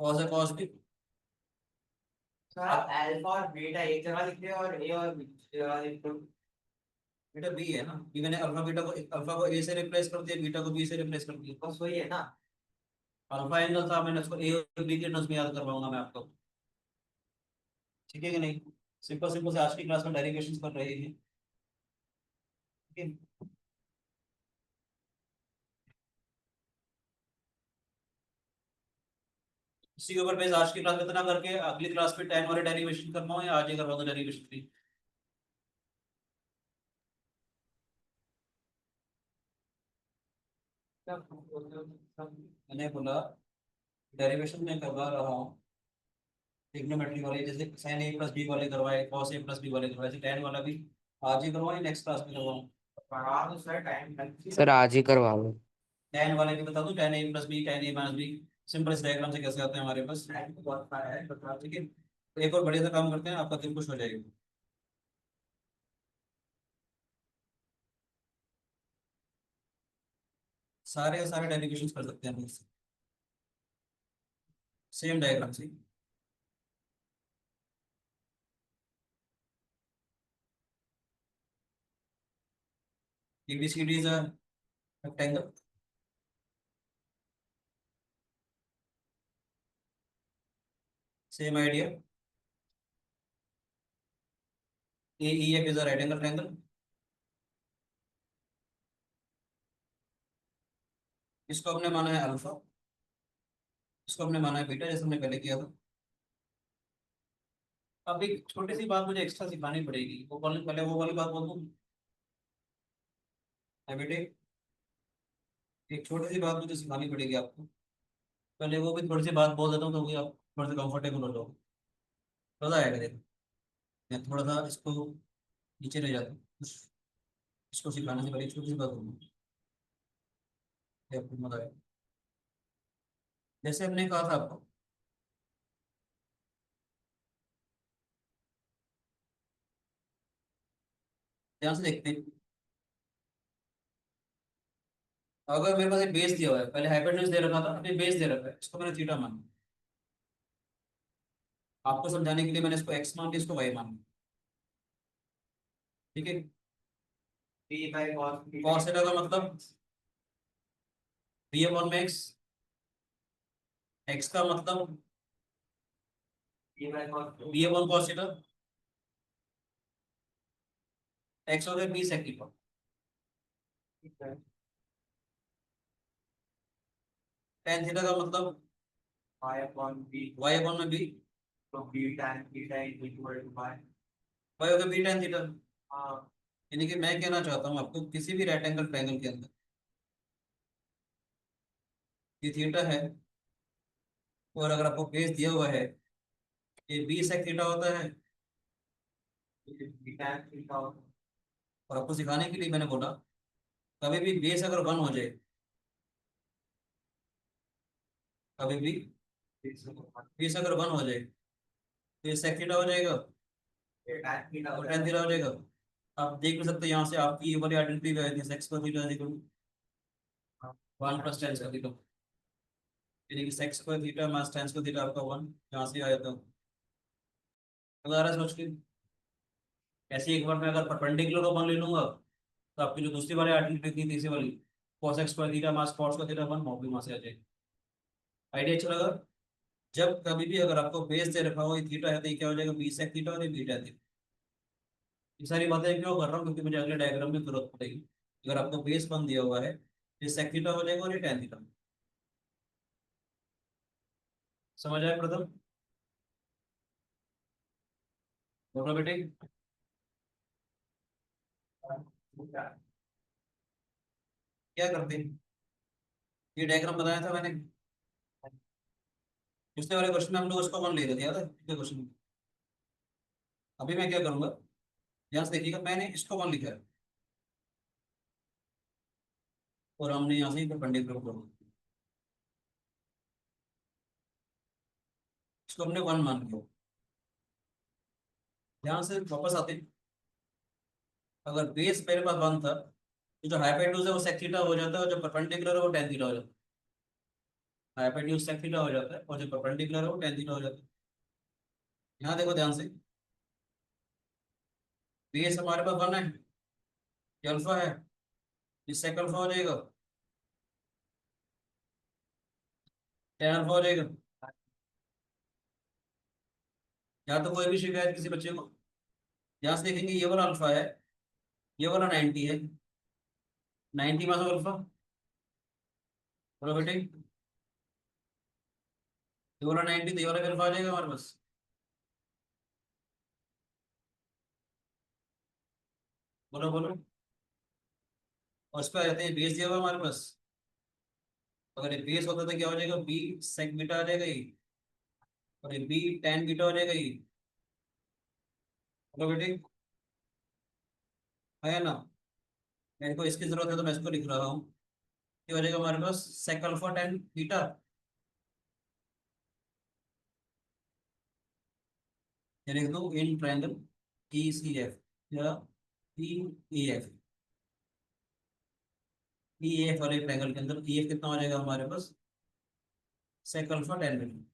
cos A cos B. Sir alpha और बीटा एक जगह लिखते हैं और ए और बी जगह लिखते हैं। बेटा बी है ना, बी मैंने अल्फा बीटा को, अल्फा को ए से रिप्लेस कर दिया, बीटा को बी से रिप्लेस कर दिया। बस वही है ना। अल्फा एंगल था, मैंने उसको ए और बी के टर्म्स में याद करवाऊंगा मैं आपको। ठीक है कि नहीं, सिंपल सिंपल से आज की क्लास में डेरिवेशन कर रहे हैं। ठीक है, इसी के ऊपर बेस आज की क्लास में इतना करके अगली क्लास पे टाइम वाले डेरिवेशन करवाऊं या आज ही करवा दो डेरिवेशन भी। मैंने बोला डेरिवेशन में करवा रहा हूँ, ट्रिग्नोमेट्री वाले जैसे sin a प्लस बी वाले करवाए, cos a प्लस बी वाले करवाए, ऐसे tan वाला भी आज ही करवाऊं या नेक्स्ट क्लास में करवाऊं। पढ़ा दो सर टाइम लगती है। सर आज ही करवा लो। tan वाले भी बता दूं, tan a plus B tan a minus B simple इस डायग्राम से कैसे आते हैं हमारे पास, बहुत सारा है बता ठीक है। तो एक और बढ़िया सा काम करते हैं, आपका दिल खुश हो जाएगा। सारे सारे डेरिवेशंस कर सकते हैं हम इससे, सेम डायग्राम से। ABCD is a rectangle. Same idea. AEF is a right angle triangle. इसको हमने माना है अल्फा, इसको हमने माना है बीटा, जैसे हमने पहले किया था। अब एक छोटी सी बात मुझे एक्स्ट्रा सिखानी पड़ेगी, वो वाली पहले वो वाली बात बोल दूं। है बेटे, एक छोटी सी बात मुझे सिखानी पड़ेगी आपको, पहले वो भी थोड़ी सी बात बोल देता हूँ, तो आप थोड़े से कंफर्टेबल हो जाओगे, मजा आएगा। देखो मैं थोड़ा सा इसको नीचे ले जाता हूँ, इसको सिखाने से पहले एक छोटी सी बात बोलूँ, ये आपको मजा आएगा। जैसे हमने कहा था आपको, ध्यान से देखते हैं। अगर मेरे पास एक बेस दिया हुआ है, पहले हाइपोटेन्यूज दे रखा था, अभी बेस दे रखा है, इसको मैंने थीटा माना। आपको समझाने के लिए मैंने इसको एक्स मान लिया, इसको वाई मान लिया, ठीक है। B by cos cos theta का मतलब बी अपॉन में एक्स, एक्स का मतलब B by cos B upon cos theta, x हो गया B sec theta. Tan theta का मतलब y upon B, y upon में बी, तो B tan theta is equal to y. Y हो गया बी टेन थीटा। हाँ यानी कि मैं कहना चाहता हूँ आपको, किसी भी राइट एंगल ट्रायंगल के अंदर ये थीटा है, और अगर आपको बेस दिया हुआ है, ये बी सेक थीटा होता है। बी tan थीटा होता और आपको सिखाने के लिए मैंने बोला, कभी भी बेस अगर वन हो जाए, कभी भी है, बेस अगर वन हो जाए, तो ये सेक थीटा हो जाएगा ये tan थीटा और होता टेन है। थीटा हो जाएगा। आप देख भी सकते हैं यहाँ से, आपकी ये वाली आइडेंटिटी है, एक्स पर theta is equal to one plus tan का थीटा, यानी कि सेक्स पर थीटा मास टेन पर थीटा आपका वन, यहाँ से आ जाता है। अगर आ रहा है सोच के, ऐसे एक बार मैं अगर परपेंडिकुलर को वन ले लूंगा, तो आपकी जो दूसरी वाली आइडेंटिटी थी, तीसरी वाली cos x पर थीटा मास cos का थीटा वन, वो भी वहाँ से आ जाएगी। आइडिया अच्छा लगा। जब कभी भी अगर आपको बेस दे रखा हो ये थीटा है, तो ये क्या हो जाएगा, बी सेक थीटा, और ये बीटा थीटा। ये सारी बातें क्यों कर रहा हूँ, क्योंकि मुझे अगले डायग्राम में जरूरत पड़ेगी। अगर आपको बेस वन दिया हुआ है, ये सेक थीटा हो जाएगा और ये टेन थीटा। समझ आया प्रथम? बोलो बेटे। क्या करते हैं, ये डायग्राम बनाया था मैंने पिछले वाले क्वेश्चन में, हम लोग उसको वन ले रहे थे, याद है पिछले क्वेश्चन में। अभी मैं क्या करूंगा, ध्यान से देखिएगा, मैंने इसको वन लिखा है, और हमने यहाँ से परपेंडिकुलर कर दिया, इसको हमने वन मान लिया। ध्यान से वापस आते हैं, अगर बेस मेरे पास वन था, तो जो हाइपोटेन्यूज है वो सेक थीटा हो जाता है, और जो परपेंडिकुलर है वो टेन थीटा हो जाता है। हाइपोटेन्यूज सेक थीटा हो जाता है, और जो परपेंडिकुलर है वो टेन थीटा हो जाता है। यहाँ देखो ध्यान से, बेस हमारे पास वन है, ये अल्फा है, ये सेक अल्फा हो जाएगा, टेन अल्फा हो जाएगा। यहाँ तो कोई भी शिकायत किसी बच्चे को, यहाँ से देखेंगे ये वाला अल्फा है, ये वाला 90 है, 90 मास अल्फा। बोलो बेटे, ये वाला 90, तो ये वाला भी अल्फा आ जाएगा हमारे पास। बोलो बोलो। और उस पर आ जाते हैं, बेस दिया हुआ हमारे पास, अगर ये बेस होता तो क्या हो जाएगा, बी सेक बीटा आ जाएगा ये, और ये बी टेन बीटा हो जाएगा ये। बोलो बेटे, है ना? मेरे को इसकी जरूरत है तो मैं इसको लिख रहा हूँ, ये हो जाएगा हमारे पास सेक अल्फा टेन बीटा, ये लिख दो in triangle E C F या E A F. E F वाले ट्रायंगल के अंदर ई एफ कितना हो जाएगा हमारे पास सेक अल्फा टेन बीटा।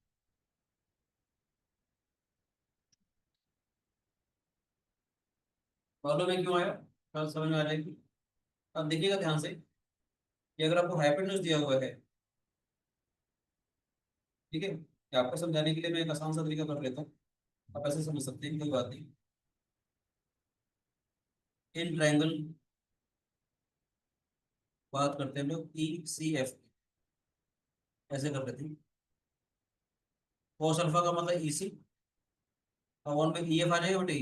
मालूम है क्यों आया, कल समझ में आ जाएगी। अब देखिएगा ध्यान से कि अगर आपको हाइपोटेन्यूज दिया हुआ है, ठीक है, कि आपको समझाने के लिए मैं एक आसान सा तरीका कर लेता हूँ, आप ऐसे समझ सकते हैं, कोई बात नहीं। इन ट्रायंगल बात करते हैं हम लोग ई सी एफ, ऐसे कर लेते हैं। cos अल्फा का मतलब ई सी और वन में ई एफ आ जाएगा बेटे,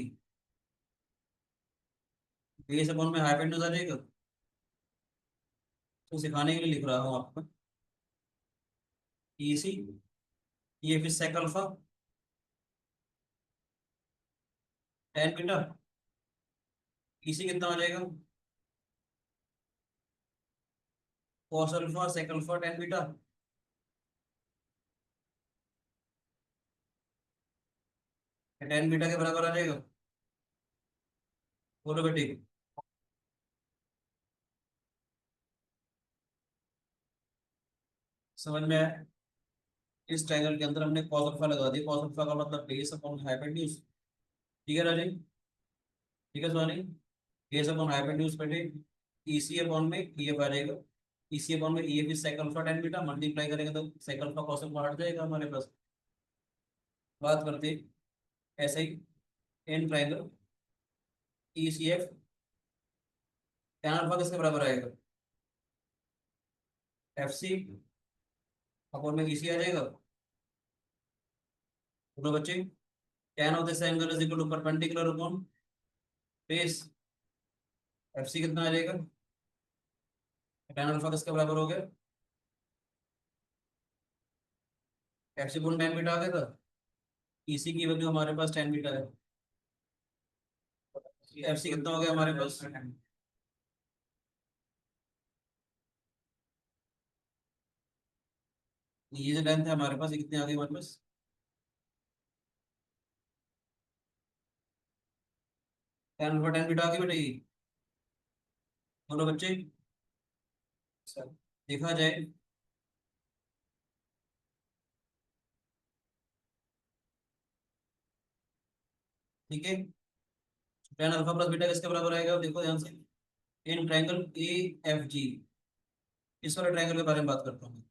बेस अपॉन में हाइपोटेन्यूज आ जाएगा। तो सिखाने के लिए लिख रहा हूँ आपको E C E F is sec alpha tan beta. E C कितना हो जाएगा cos alpha sec alpha tan beta. Tan beta के बराबर आ जाएगा, बोलो बेटे। समझ में आया। इस ट्रायंगल के अंदर हमने cos अल्फा लगा दिया, cos अल्फा का मतलब बेस अपॉन हाइपोटेन्यूज। ठीक है राजे, ठीक है सोनी, बेस अपॉन हाइपोटेन्यूज बेटे ई सी अपॉन में ई एफ आ जाएगा। ई सी अपॉन में E F is sec alpha tan beta, multiply करेंगे तो सेक अल्फा cos अल्फा हट जाएगा हमारे पास। बात करते हैं ऐसे ही in triangle E C F tan alpha किसके बराबर आएगा एफ सी अपॉन में ई सी आ जाएगा। बोलो बच्चे, tan of this angle is equal to perpendicular upon base. F C कितना आ जाएगा, tan अल्फा किसके बराबर हो गया एफ सी गुण tan बीटा आ गया था। ई सी की वैल्यू हमारे पास tan बीटा है। एफ सी कितना हो गया हमारे पास, ये जो लेंथ है हमारे पास, ये कितनी आ गई हमारे पास tan अल्फा tan बीटा आ गई बेटा ये। बोलो बच्चे, सर देखा जाए ठीक है, tan अल्फा प्लस बीटा किसके बराबर आएगा देखो ध्यान से। इन ट्रायंगल ए एफ जी, इस वाले ट्रायंगल के बारे में बात करता हूँ।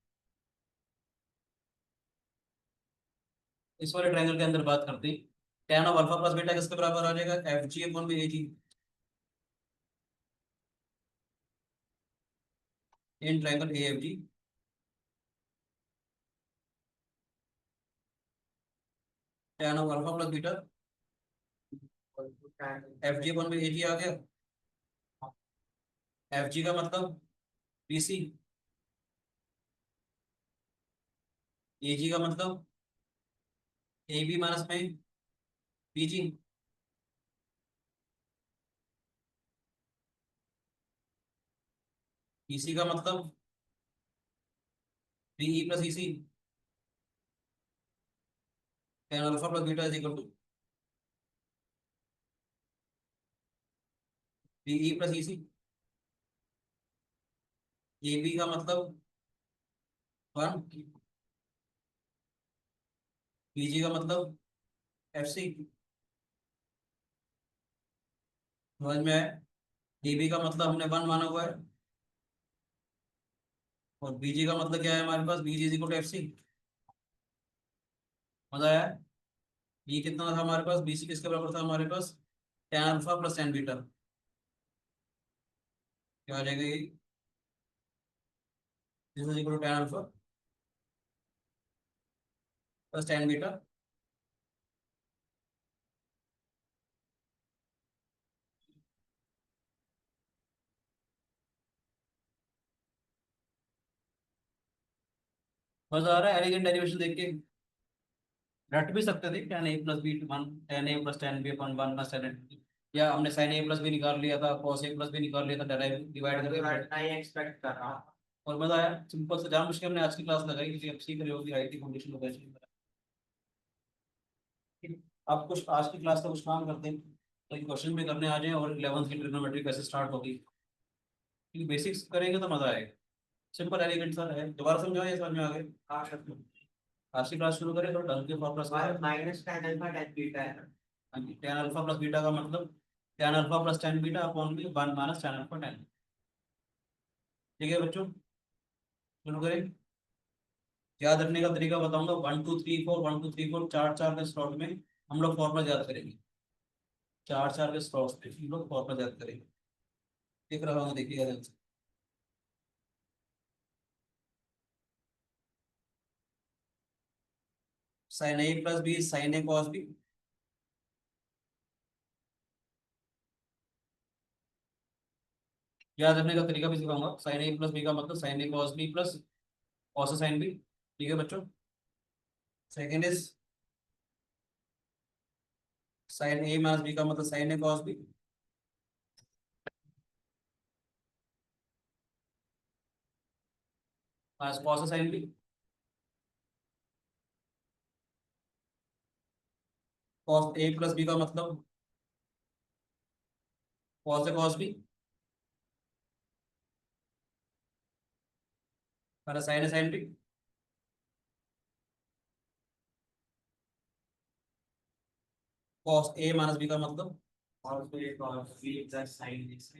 इस वाले ट्रायंगल के अंदर बात करते हैं tan of alpha plus beta किसके बराबर आ जाएगा एफ जी अपॉन में A G. In triangle A F G tan of alpha plus beta F G upon में ए जी आ गया। एफ जी का मतलब बी सी, ए जी का मतलब ए बी माइनस में बी जी। बी सी का मतलब B E plus E C. tan alpha plus beta is equal to B E plus E C. A B का मतलब one, B जी का मतलब F C. समझ में आया। ए बी का मतलब हमने वन माना हुआ है और बी जी का मतलब क्या है हमारे पास, B G is equal to F C. मजा आया। बी कितना था हमारे पास, बी सी किसके बराबर था हमारे पास tan alpha plus tan beta. क्या आ जाएगा ये, this is equal to tan alpha plus tan beta. मजा आ रहा है एलिगेंट डेरिवेशन देख के। रट भी सकते थे tan ए प्लस बी वन, tan ए प्लस tan बी अपन वन प्लस tan ए, या हमने sin ए प्लस भी निकाल लिया था, cos ए प्लस भी निकाल लिया था, डिवाइड डिवाइड करके। रटना ही एक्सपेक्ट कर रहा हूँ। और मजा आया, सिंपल से जहाँ मुश्किल हमने आज की क्लास लगाई, क्योंकि अब सीख रहे हो कि आईटी फाउंडेशन होगा। आप कुछ आज की क्लास का कुछ काम करते हैं तो क्वेश्चन भी करने आ जाए और 11th की ट्रिग्नोमेट्री कैसे स्टार्ट होगी, क्योंकि बेसिक्स करेंगे तो मजा आएगा। सिंपल एलिगेंट सा है, दोबारा समझाओ ये समझ में आ गए। हाँ सर। आज की क्लास शुरू करें तो ढंग के formula. Minus tan alpha tan beta है। हाँ जी, tan अल्फा प्लस बीटा का मतलब tan alpha plus tan beta upon में 1 माइनस tan अल्फा tan। ठीक है बच्चों, शुरू करें। याद रखने का तरीका बताऊंगा, 1 2 3 4 1 2 3 4 चार चार के स्लॉट में हम लोग फॉर्मूला याद करेंगे। चार चार के स्लॉट्स पे हम लोग फॉर्मूला याद करेंगे। देख रहा हूँ, देखिएगा ध्यान से। Sign A plus B sine A cos B. याद रखने का तरीका भी सिखाऊंगा, साइन ए प्लस बी का मतलब sine A cos B plus cos sine B. ठीक है बच्चों। Second is sine A minus B का मतलब sine A cos B minus cos sine B. Cos A plus B का मतलब cos A cos B minus sine A sine B. Cos A minus B का मतलब और फिर एक और B plus sine X.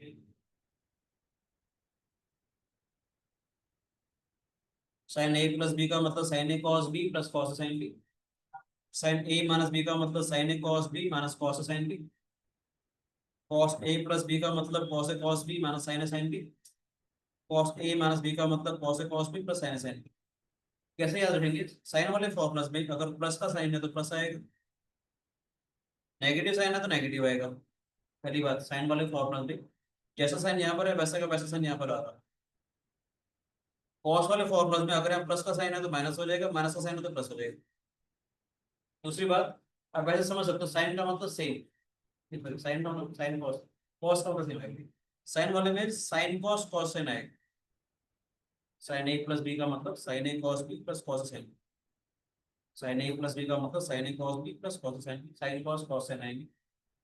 Sine A plus B का मतलब sine A cos B plus cos sine B. Sine A minus B का मतलब sine A cos B minus cos sine B. Cos A plus B का मतलब cos A cos B minus sine A sine B. Cos A minus B का मतलब cos A cos B plus sine A sine B. कैसे याद रखेंगे, sign वाले formulas में अगर प्लस का साइन है तो प्लस आएगा, नेगेटिव साइन है तो नेगेटिव आएगा। पहली बात, साइन वाले फॉर्मूलाज में जैसा साइन यहाँ पर है वैसा का वैसा साइन यहाँ पर आ रहा है। कॉस वाले फॉर्मूलाज में अगर यहाँ प्लस का साइन है तो माइनस हो जाएगा, माइनस का साइन है तो प्लस हो जाएगा। दूसरी बात, आप वैसे समझ सकते हो, साइन का मतलब सेम, साइन का मतलब साइन कॉस, कॉस का मतलब सेम आएगा। साइन वाले में साइन कॉस कॉस साइन आएगा। साइन ए प्लस बी का मतलब sine A cos B plus cos sine. Sine A plus B का मतलब sine A cos B plus cos sine, sine cos cos sine आएंगे।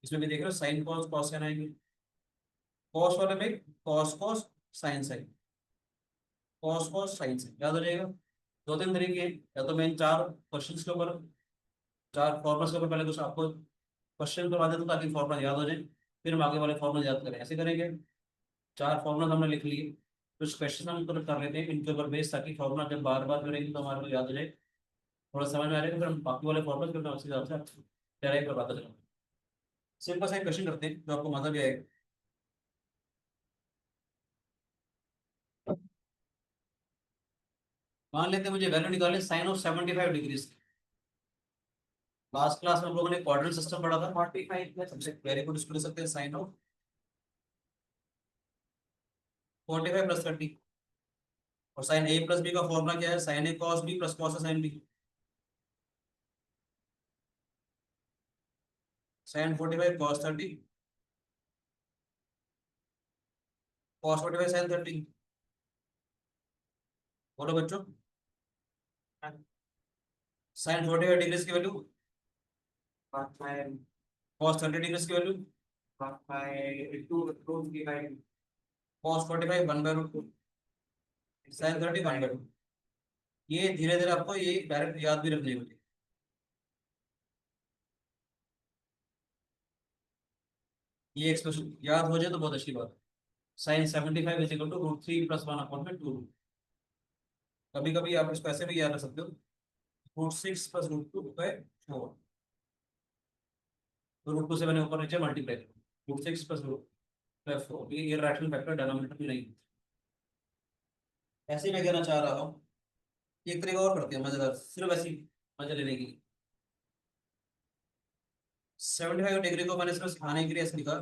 इसमें भी देख रहे हो साइन कॉस कॉस साइन आएंगे। कॉस वाले में cos cos sine sine, cos cos sine sine याद हो जाएगा। दो तीन तरीके हैं, या तो मैं इन चार क्वेश्चंस के ऊपर, चार फॉर्मुलास के ऊपर पहले कुछ आपको क्वेश्चन करवा देता हूं ताकि फॉर्मूला याद हो जाए, फिर हम आगे वाले फॉर्मूला याद करें। ऐसे करेंगे, चार फॉर्मूला हमने लिख लिए, कुछ क्वेश्चन हम कर लेते हैं इनके ऊपर बेस, ताकि फॉर्मूला जब बार बार करेंगे तो हमारे को याद हो जाए, थोड़ा समझ में आ जाएगा, फिर हम बाकी वाले फॉर्मूला फिर उसी हिसाब से डेराइव करवाते चलेंगे। सिंपल सा एक क्वेश्चन करते हैं जो आपको मजा भी आएगा। मान लेते हैं मुझे वैल्यू निकाले sine of 75 degree. Last class में हम लोगों ने क्वाड्रेंट सिस्टम पढ़ा था, 45 प्लस वेरी गुड, इसको लिख सकते हैं साइन ऑफ 45 + 30। और साइन ए प्लस बी का फॉर्मूला क्या है, sine A cos B plus cos sine B. Sine 45 cos 30 cos 45 sine 30। बोलो बच्चों, साइन 45 डिग्री की वैल्यू, 1/2 कॉस 30 डिग्री की वैल्यू, 1/2 की कॉस 45 1/√2, साइन 30 1/2। ये धीरे धीरे आपको ये डायरेक्ट याद भी रखने होगी। ये एक्सप्रेशन याद हो जाए तो बहुत अच्छी बात है। Sine 75 is equal to √3 + 1/2। कभी कभी आप इसको ऐसे भी याद रख सकते हो, √6 + √2/4। तो √2 से मैंने ऊपर नीचे मल्टीप्लाई किया, √6 + √4, ये रैशनल फैक्टर डिनोमिनेटर में नहीं। ऐसे ही मैं कहना चाह रहा हूँ, एक तरीका और करते हैं मजेदार, सिर्फ ऐसी मजा लेने की। 75 डिग्री को मैंने सिर्फ सिखाने के लिए ऐसे लिखा,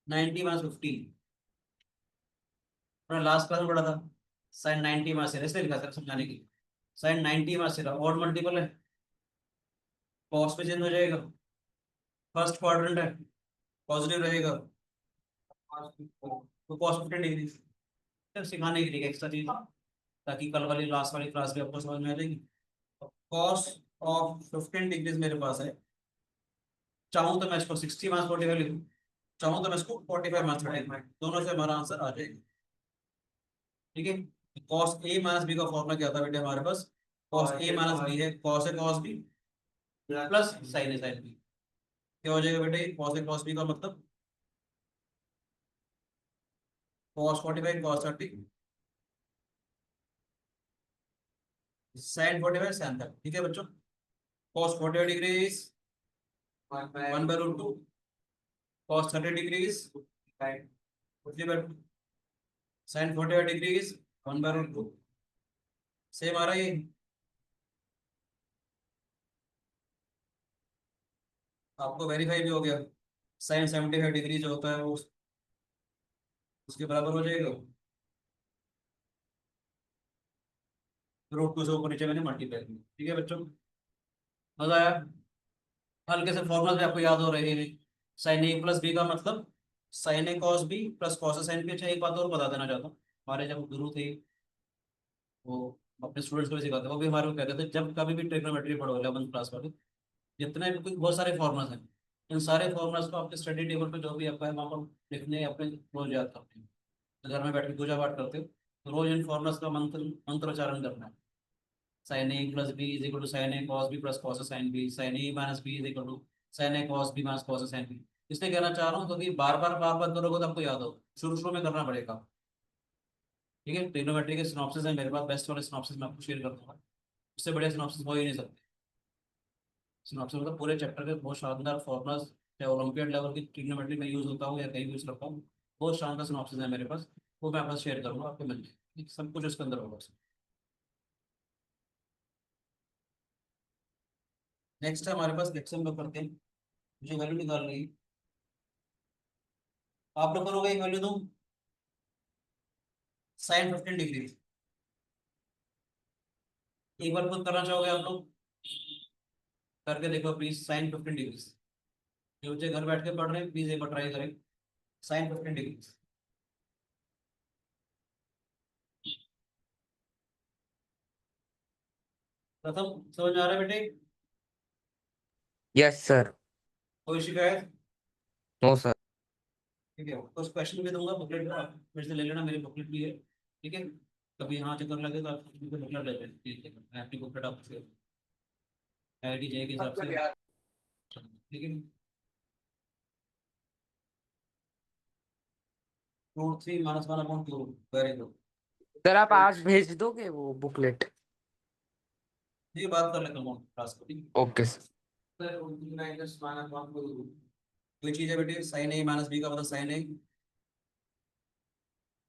90 - 15। लास्ट क्लास में पढ़ा था साइन 90 - इसलिए लिखा था समझाने के लिए। साइन 90 और मल्टीपल है, कॉस पे चेंज हो जाएगा, फर्स्ट क्वाड्रेंट है, पॉजिटिव रहेगा, तो कॉस 15 डिग्री। सिर्फ सिखाने के लिए एक्स्ट्रा चीज, ताकि कल वाली लास्ट वाली क्लास भी आपको समझ में आ जाएगी। कॉस ऑफ 15 डिग्रीज मेरे पास है, चाहूँ तो मैं इसको 60 माइनस 45 लिखूँ, चाहूँ तो मैं इसको 45 माइनस 35, दोनों से हमारा आंसर आ जाएगा। ठीक है, कॉस ए माइनस बी का फॉर्मूला क्या था बेटे हमारे पास, कॉस ए माइनस बी है cos A cos B plus sine A sine B. क्या हो जाएगा बेटे, कॉस ए कॉस बी का मतलब कॉस 45 कॉस 30 साइन 45 साइन 30। ठीक है बच्चों, cos 45 degrees 1/√2, cos 30 degrees 3/2, sine 45 degrees 1/√2। Same आ रहा है ये, आपको वेरीफाई भी हो गया। साइन 75 डिग्री जो होता है वो उसके बराबर हो जाएगा, √2 से ऊपर नीचे मैंने मल्टीप्लाई किया। ठीक है बच्चों, मजा आया। हल्के से फॉर्मूला भी आपको याद हो रहे हैं। साइन ए प्लस बी का मतलब sine A cos B plus cos sine B. अच्छा एक बात और बता देना चाहता हूँ, हमारे जब गुरु थे वो अपने स्टूडेंट्स को भी सिखाते, वो भी हमारे को कहते थे जब कभी भी ट्रिग्नोमेट्री पढ़ो 11th क्लास वाले, जितने भी बहुत सारे फॉर्मुलाज हैं, इन सारे फॉर्मुलाज को आपके स्टडी टेबल पे जो भी आपका है वहाँ पर लिखने अपने रोज याद करते हैं। तो घर में बैठ के पूजा पाठ करते हो तो रोज इन फॉर्मुलाज का मंत्रोच्चारण करना है। Sine A plus B is equal to sine A cos B plus cos sine B, sine A minus B is equal to sine A cos B minus cos sine B. इसलिए कहना चाह रहा हूँ क्योंकि बार बार करोगे तो आपको याद हो, शुरू शुरू में करना पड़ेगा। ठीक है, ट्रिग्नोमेट्री के सिनॉप्सिस है मेरे पास, बेस्ट वाले सिनॉप्सिस मैं आपको शेयर कर दूंगा, उससे बढ़िया सिनॉप्सिस हो ही नहीं सकते। सिनॉप्सिस मतलब पूरे चैप्टर के बहुत शानदार फॉर्मुलाज, चाहे ओलंपियड लेवल की ट्रिग्नोमेट्री में यूज होता हूँ या कहीं भी यूज करता हूँ, बहुत शानदार सिनॉप्सिस है मेरे पास, वो मैं आपके साथ शेयर करूँगा, आपको मिल जाएगी सब कुछ उसके अंदर होगा। नेक्स्ट है हमारे पास एक्शन में करते हैं, मुझे वैल्यू निकालनी है। आप लोग करोगे एक वैल्यू दूँ, साइन 15 डिग्री, एक बार खुद करना चाहोगे आप लोग, करके देखो प्लीज। साइन 15 डिग्री, जो बच्चे घर बैठ के पढ़ रहे हैं प्लीज एक बार ट्राई करें। साइन 15 डिग्री, प्रथम समझ में आ रहा है बेटे, यस सर। कोई शिकायत? No sir. ठीक है, तो उस क्वेश्चन भी दूंगा, बुकलेट आप मेरे से ले लेना, मेरी बुकलेट भी है। ठीक है, कभी यहाँ चक्कर लगे तो आप बुकलेट ले लेना, ठीक है, मैं अपनी बुकलेट आपसे आईडी जे के हिसाब से। ठीक है, √3 माइनस 1/2, वेरी गुड। सर आप आज भेज दोगे वो बुकलेट? ये बात कर लेता हूँ क्लास को, ठीक है। Okay sir. कोई चीज़ है बेटे, साइन ए माइनस बी का मतलब sine A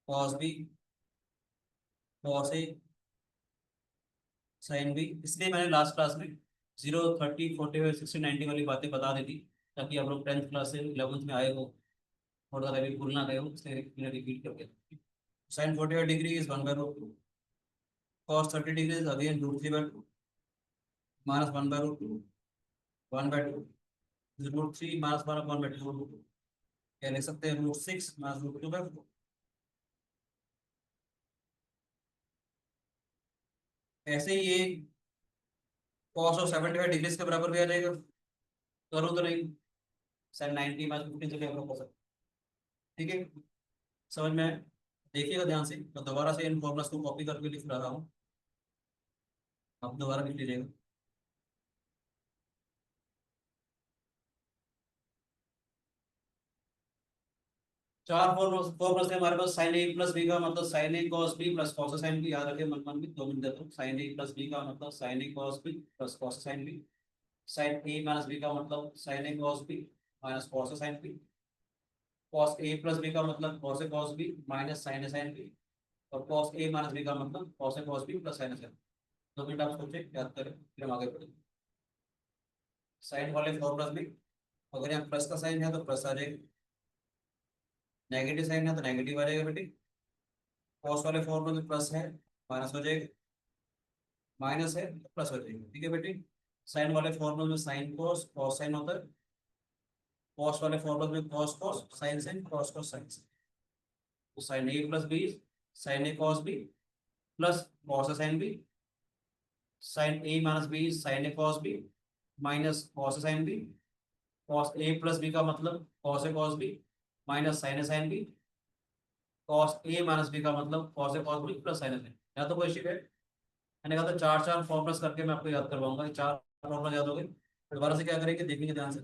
cos B cos A sine B. इसलिए मैंने लास्ट क्लास में 0 30 40 60 90 वाली बातें बता दी थी, ताकि आप लोग 10th क्लास से 11th में आए हो, थोड़ा सा भी भूल ना गए हो, इसलिए मैंने रिपीट कर दिया। Sine 45 degree is 1/√2, cos 30 degree is again √3/2 minus 1/√2 1/2, √3 minus 1/2, क्या लिख सकते हैं, √6 माइनस √2/4। ऐसे ही ये कॉस ऑफ 75 डिग्रीज के बराबर भी आ जाएगा, करूँ तो नहीं, साइन 90 माइनस 15 से क्या हो सकता है। ठीक है, समझ में, देखिएगा ध्यान से, तो दोबारा से इन फॉर्मुलास को कॉपी करके लिख रहा हूँ, आप दोबारा लिख लीजिएगा। चार फॉर्मुलास है हमारे पास, साइन ए प्लस बी का मतलब sine A cos B plus cos sine B, याद रखिए मन मन में 2 मिनट देता हूँ। साइन ए प्लस बी का मतलब sine A cos B plus cos sine B, sine A minus B का मतलब sine A cos B minus cos sine B, cos A plus B का मतलब cos A cos B minus sine A sine B, और cos A minus B का मतलब cos A cos B plus sine A sine. 2 minute आप सोचे, याद करें, फिर हम आगे बढ़ें। साइन वाले फॉर्मुलाज में अगर यहाँ प्लस का साइन है तो प्लस आ जाएगा, नेगेटिव साइन है तो नेगेटिव आ जाएगा बेटे। कॉस वाले फॉर्मूले में प्लस है माइनस हो जाएगा, माइनस है तो प्लस हो जाएगा। ठीक है बेटे, साइन वाले फॉर्मूले में साइन कॉस कॉस साइन होता है, कॉस वाले फॉर्मूले में cos cos sine sine cos cos sine. तो sine A plus B sine A cos B plus cos sine B sine A minus B sine A cos B minus cos sine B, cos A plus B का मतलब cos A cos B minus sine A sine B, cos A minus B का मतलब cos A cos B plus sine A sine. या तो कोई issue है, मैंने कहा था चार चार फॉर्मुलास करके मैं आपको याद करवाऊंगा। ये चार फॉर्मुला याद हो गए, दोबारा से क्या करेंगे देखेंगे ध्यान से।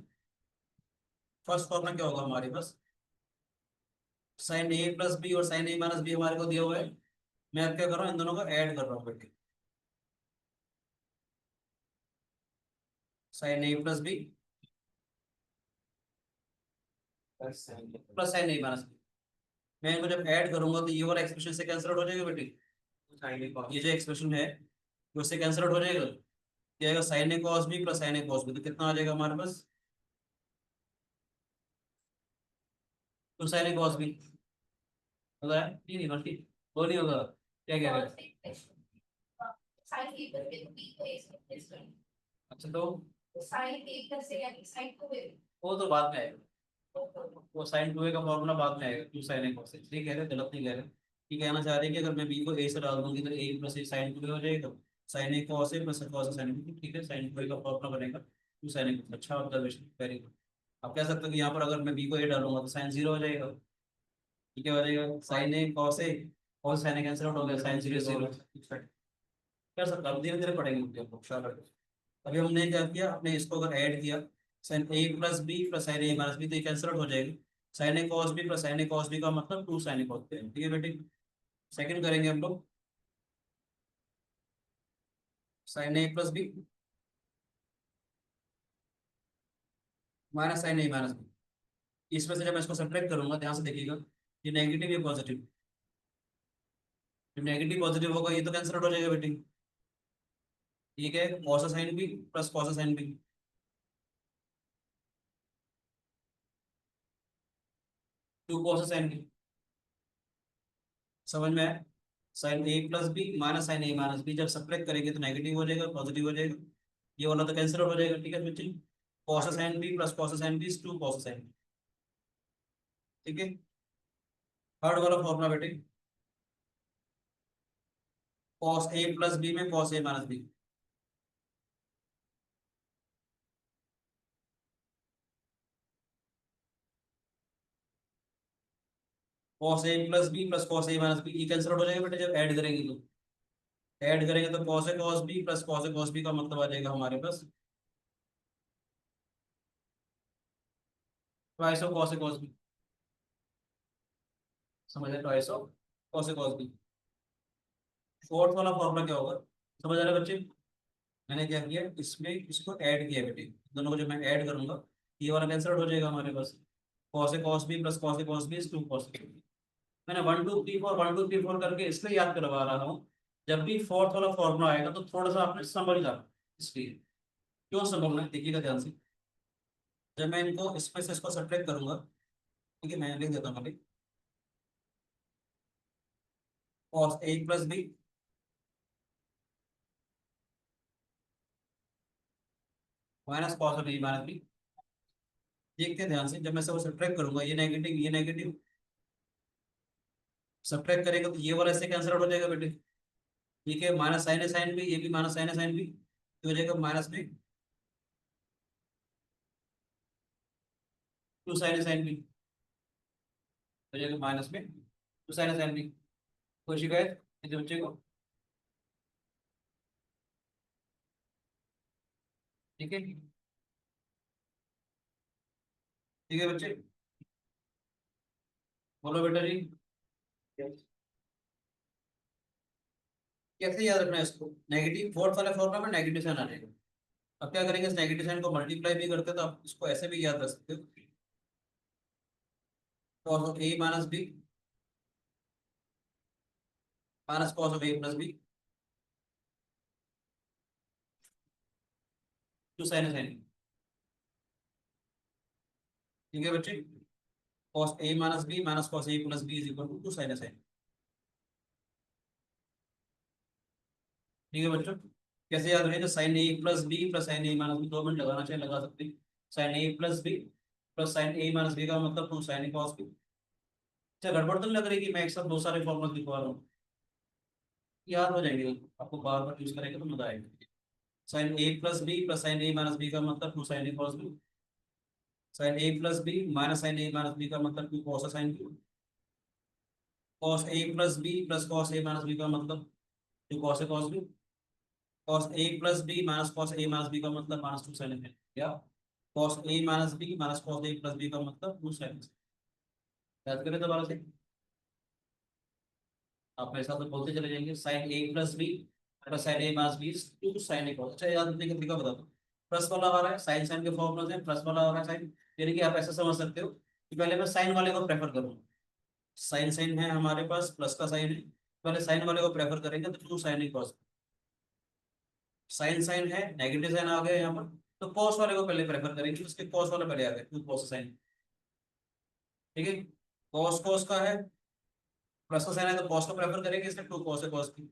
फर्स्ट फॉर्मुला क्या होगा हमारे पास, साइन ए प्लस बी और साइन ए माइनस बी हमारे को दिया हुआ है। मैं अब क्या कर रहा हूँ, इन दोनों को ऐड कर रहा हूँ बेटे। Sine A plus B plus sine A minus B, मैं इनको जब ऐड करूंगा तो ये वाला एक्सप्रेशन से कैंसिल आउट हो जाएगा बेटे। साइन ए कॉस ये जो एक्सप्रेशन है वो इससे कैंसिल आउट हो जाएगा, क्या आएगा sine A cos B plus sine A cos B, तो कितना आ जाएगा हमारे पास, तो साइन ए कॉस बी होगा। नहीं नहीं बल्कि वो नहीं होगा, क्या कह रहे हैं। अच्छा तो वो तो बाद में आएगा, वो साइन टू ए का फॉर्मूला बाद में आएगा, to sine A cos A. ठीक कह रहे हैं, गलत नहीं कह रहे। ये कहना चाह रहे हैं कि अगर मैं बी को ए से डाल दूंगी तो ए प्लस ए साइन टू ए हो जाएगा, sign A cos A plus cos A sine B. ठीक है, साइन टू ए का फॉर्मूला बनेगा टू साइन ए। अच्छा ऑब्जर्वेशन, वेरी गुड। आप कह सकते हो कि यहाँ पर अगर मैं बी को ए डालूंगा तो साइन जीरो हो जाएगा। ठीक है, हो जाएगा साइन ए कॉस ए और साइन ए कैंसिल आउट हो गया, साइन जीरो जीरो कर सकता हूँ। धीरे धीरे पढ़ेंगे हम लोग, शाबाश। अभी हमने क्या किया, अपने इसको अगर ऐड किया sine A plus B plus sine A minus B, तो ये कैंसिल आउट हो जाएगी। Sine A cos B plus sine A cos B का मतलब two sine A cos B. ठीक है बेटे, सेकंड करेंगे हम लोग, sine A plus B minus sine A minus B. इसमें से जब मैं इसको सब्ट्रैक्ट करूंगा, ध्यान से देखिएगा, ये नेगेटिव या पॉजिटिव, जब नेगेटिव पॉजिटिव होगा ये तो कैंसिल आउट हो जाएगा बेटे। ठीक है, cos sine B plus cos sine B, two cos sine B. समझ में आया, sine A plus B minus sine A minus B, जब सब्ट्रैक्ट करेंगे तो नेगेटिव हो जाएगा पॉजिटिव हो जाएगा, ये वाला तो कैंसिल आउट हो जाएगा। ठीक है बच्चे, cos sine B plus cos sine B two cos sine B. ठीक है, थर्ड वाला फॉर्मूला बेटे, कॉस ए प्लस बी में cos A minus B. Cos A plus B plus cos A minus B, ये कैंसिल आउट हो जाएगा बेटे जब ऐड करेंगे तो। ऐड करेंगे तो cos A cos B plus cos A cos B का मतलब आ जाएगा हमारे पास twice of cos A cos B. समझ आए, twice of cos A cos B. Fourth वाला फॉर्मूला क्या होगा, समझ आ रहा है बच्चे। मैंने क्या किया, इसमें इसको ऐड किया बेटे, दोनों को जब मैं ऐड करूंगा ये वाला कैंसिल आउट हो जाएगा हमारे पास, cos A cos B plus cos A cos B two cos A. मैंने वन टू थ्री फोर करके इसलिए याद करवा रहा हूँ, जब भी फोर्थ वाला फॉर्मूला आएगा तो थोड़ा सा आपने समझ जाना, इसलिए। क्यों समझना है देखिएगा ध्यान से। जब मैं इनको इसमें से इसको सब्ट्रैक्ट करूंगा, ठीक है, मैं लिख देता हूँ अभी, cos A plus B minus cos B minus B. देखते हैं ध्यान से, जब मैं सब सब्ट्रैक्ट करूंगा ये नेगेटिव सब्ट्रैक्ट करेगा तो ये वाला इससे कैंसिल आउट हो जाएगा बेटे। ठीक है, माइनस साइन है साइन बी, ये भी माइनस साइन है साइन बी, तो हो जाएगा माइनस में टू साइन है साइन बी, हो जाएगा माइनस में टू साइन है साइन बी। कोई शिकायत इस बच्चे को। ठीक है, ठीक है बच्चे, बोलो बेटा जी। कैसे याद रखना है इसको, नेगेटिव फोर्थ वाले फॉर्मूला में नेगेटिव साइन आ जाएगा। अब क्या करेंगे, इस नेगेटिव साइन को मल्टीप्लाई भी करते तो आप इसको ऐसे भी याद रख सकते हो, cos of A minus B minus cos of A plus B two sine sine. ठीक है बच्चे, cos A minus B minus cos A plus B is equal to two sine sine. ठीक है बच्चों, कैसे याद रखेगा, sine A plus B plus sine A minus B, 2 minute लगाना चाहिए, लगा सकते हैं। Sine A plus B plus sine A minus B का मतलब two sine A cos B. अच्छा, गड़बड़ तो नहीं लग रही कि मैं एक साथ बहुत सारे फॉर्मूला लिखवा रहा हूँ। याद हो जाएंगे, आपको बार बार यूज करेंगे तो मजा आएगा। Sine A plus B plus sine A minus B का मतलब two sine A cos B. Sine A plus B minus sine A minus B का मतलब two cos sine B. Cos A plus B plus cos A minus B का मतलब two cos A cos B. Cos A plus B minus cos A minus B का मतलब minus two sine A. या cos A minus B minus cos A plus B का मतलब two sine ए। याद करें दोबारा से, आप मेरे साथ तो बोलते चले जाएंगे। Sine A plus B plus sine A minus B two sine A cos. अच्छा याद रखने का तरीका बता दो। प्लस वाला आ रहा है, साइन साइन के फॉर्मूला से प्लस वाला आ रहा है साइन। यानी कि आप ऐसा समझ सकते हो कि पहले मैं साइन वाले को प्रेफर करूँ। साइन साइन है हमारे पास, प्लस का साइन है, पहले साइन वाले को प्रेफर करेंगे तो two sine A cos. Sine sine है, नेगेटिव साइन आ गया यहाँ पर, तो कॉस वाले को पहले प्रेफर करेंगे, उसके कॉस वाला पहले आ गया टू कॉस साइन। ठीक है, कॉस कॉस का है, प्लस का साइन है तो कॉस को प्रेफर करेंगे, इसलिए टू कॉस है कॉस की।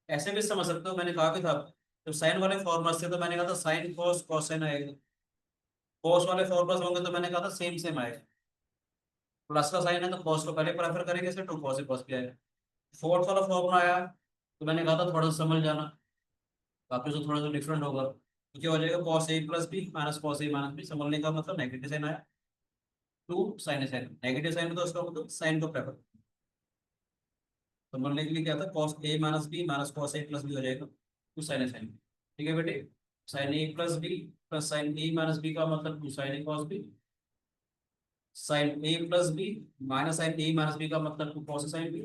ऐसे भी समझ सकते हो, मैंने कहा भी था आपको, जब साइन वाले फॉर्मूला से तो मैंने कहा था साइन कॉस कॉस साइन आएगा। कॉस वाले फॉर्मूला होंगे तो मैंने कहा था सेम सेम आएगा। प्लस का साइन है तो कॉस को पहले प्रेफर करेंगे, इसलिए टू कॉस है कॉस भी आएगा। फोर्थ वाला फॉर्मूला आया तो मैंने कहा था थोड़ा सा समझ जाना, बाकी तो थोड़ा सा डिफरेंट होगा। तो क्या हो जाएगा, cos A plus B minus cos A minus B, समझने का मतलब नेगेटिव साइन आया two sine A sine. Negative sign में तो उसका मतलब साइन को प्रेफर, समझने के लिए क्या था, cos A minus B minus cos A plus B हो जाएगा टू साइन ए साइन। ठीक है बेटे, sine A plus B plus sine A minus B का मतलब two sine A cos B. Sine A plus B minus sine A minus B का मतलब two cos A sine B.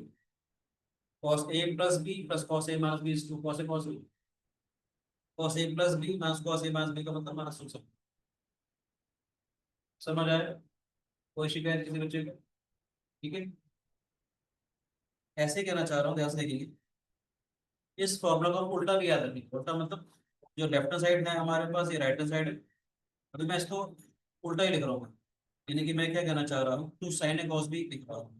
Cos A plus B plus cos A minus B is two cos A cos B. Cos A plus B minus cos A minus B का मतलब minus to. समझ आया, कोई शिकायत किसी बच्चे को? ठीक है, ऐसे कहना चाह रहा हूँ, ध्यान से देखेंगे। इस फॉर्मूला को उल्टा भी याद रखेंगे। उल्टा मतलब जो लेफ्ट हैंड साइड है हमारे पास, ये राइट हैंड साइड है। अभी मैं इसको उल्टा ही लिख रहा हूँ, यानी कि मैं क्या कहना चाह रहा हूँ, two sine A cos B लिख रहा हूँ।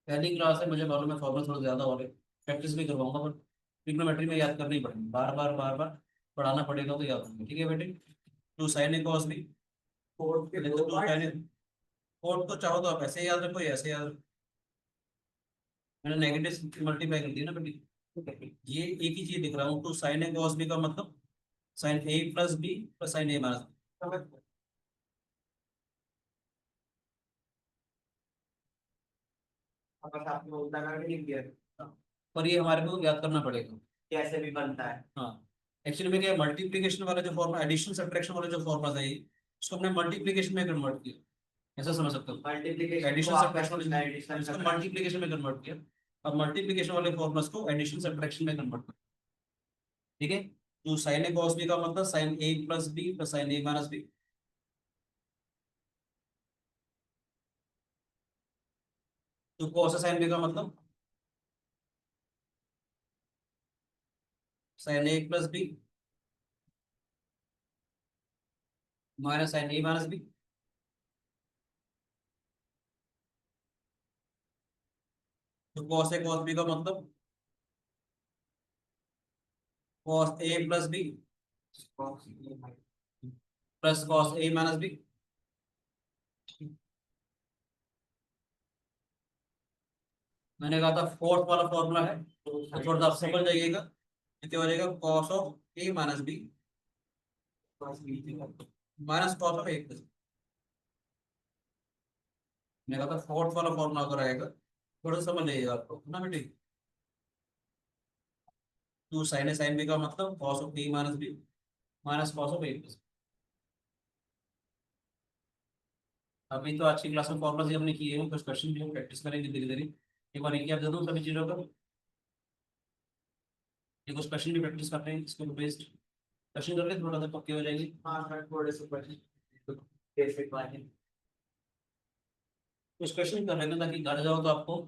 पहली क्लास है, मुझे मालूम है फॉर्मूला थोड़ा ज्यादा हो रहे, प्रैक्टिस भी करवाऊंगा, पर ट्रिग्नोमेट्री में याद करनी पड़ेगी, बार बार बार बार पढ़ाना पड़ेगा तो याद होगा। ठीक है बेटे, two sine A cos B. Fourth के टू दो साइन पार्ट। ए, और तो चाहो तो आप ऐसे याद रखो या ऐसे याद रखो। मैंने नेगेटिव मल्टीप्लाई कर दिया ना बेटी, ये एक ही चीज लिख रहा हूँ, two sine A cos B का मतलब sine A plus B plus sine A minus B. बस आपने उल्टा करके लिख दिया। पर ये हमारे को याद करना पड़ेगा। कैसे भी बनता है। हाँ, एक्चुअली में क्या, मल्टीप्लीकेशन वाला जो फॉर्मा, एडिशन सब्ट्रैक्शन वाला जो फॉर्मा था ये, उसको हमने मल्टीप्लीकेशन में कन्वर्ट किया, ऐसा समझ सकते हो। मल्टीप्लिकेशन को एडिशन आपका सब्ट्रैक्शन एडिशन इसको सब्ट्रैक्शन। मल्टीप्लीकेशन में कन्वर्ट किया। अब मल्टीप्लीकेशन वाले फॉर्मुलास को एडिशन सब्ट्रैक्शन में कन्वर्ट किया। ठीक है, तो साइन ए कॉस बी का मतलब sine A plus B plus sine A minus B. तो कॉस साइन बी का मतलब sine A plus B minus sine A minus B. तो कॉस ए कॉस बी का मतलब cos A plus B plus cos A minus B. मैंने कहा था fourth वाला फॉर्मूला है, तो थोड़ा सा आप समझ जाइएगा। ये क्या हो जाएगा, cos of A minus B minus cos of A plus. मैंने कहा था फोर्थ वाला फॉर्मूला अगर आएगा, थोड़ा सा समझ लीजिएगा आपको, है ना बेटी। Two sine A sine B का मतलब cos of A minus B minus cos of A plus. अभी तो आज की क्लास में फॉर्मूला हमने किए हैं, कुछ क्वेश्चन भी हम प्रैक्टिस करेंगे धीरे धीरे। एक बार एक जरूर सभी चीजों का, ये कुछ क्वेश्चन भी प्रैक्टिस करते हैं, इसके बेस्ड क्वेश्चन करके थोड़ा सा पक्के हो जाएंगे। हाँ सर, थोड़े से क्वेश्चन बेसिक वाले। कुछ क्वेश्चन कर लेना ताकि घर जाओ तो आपको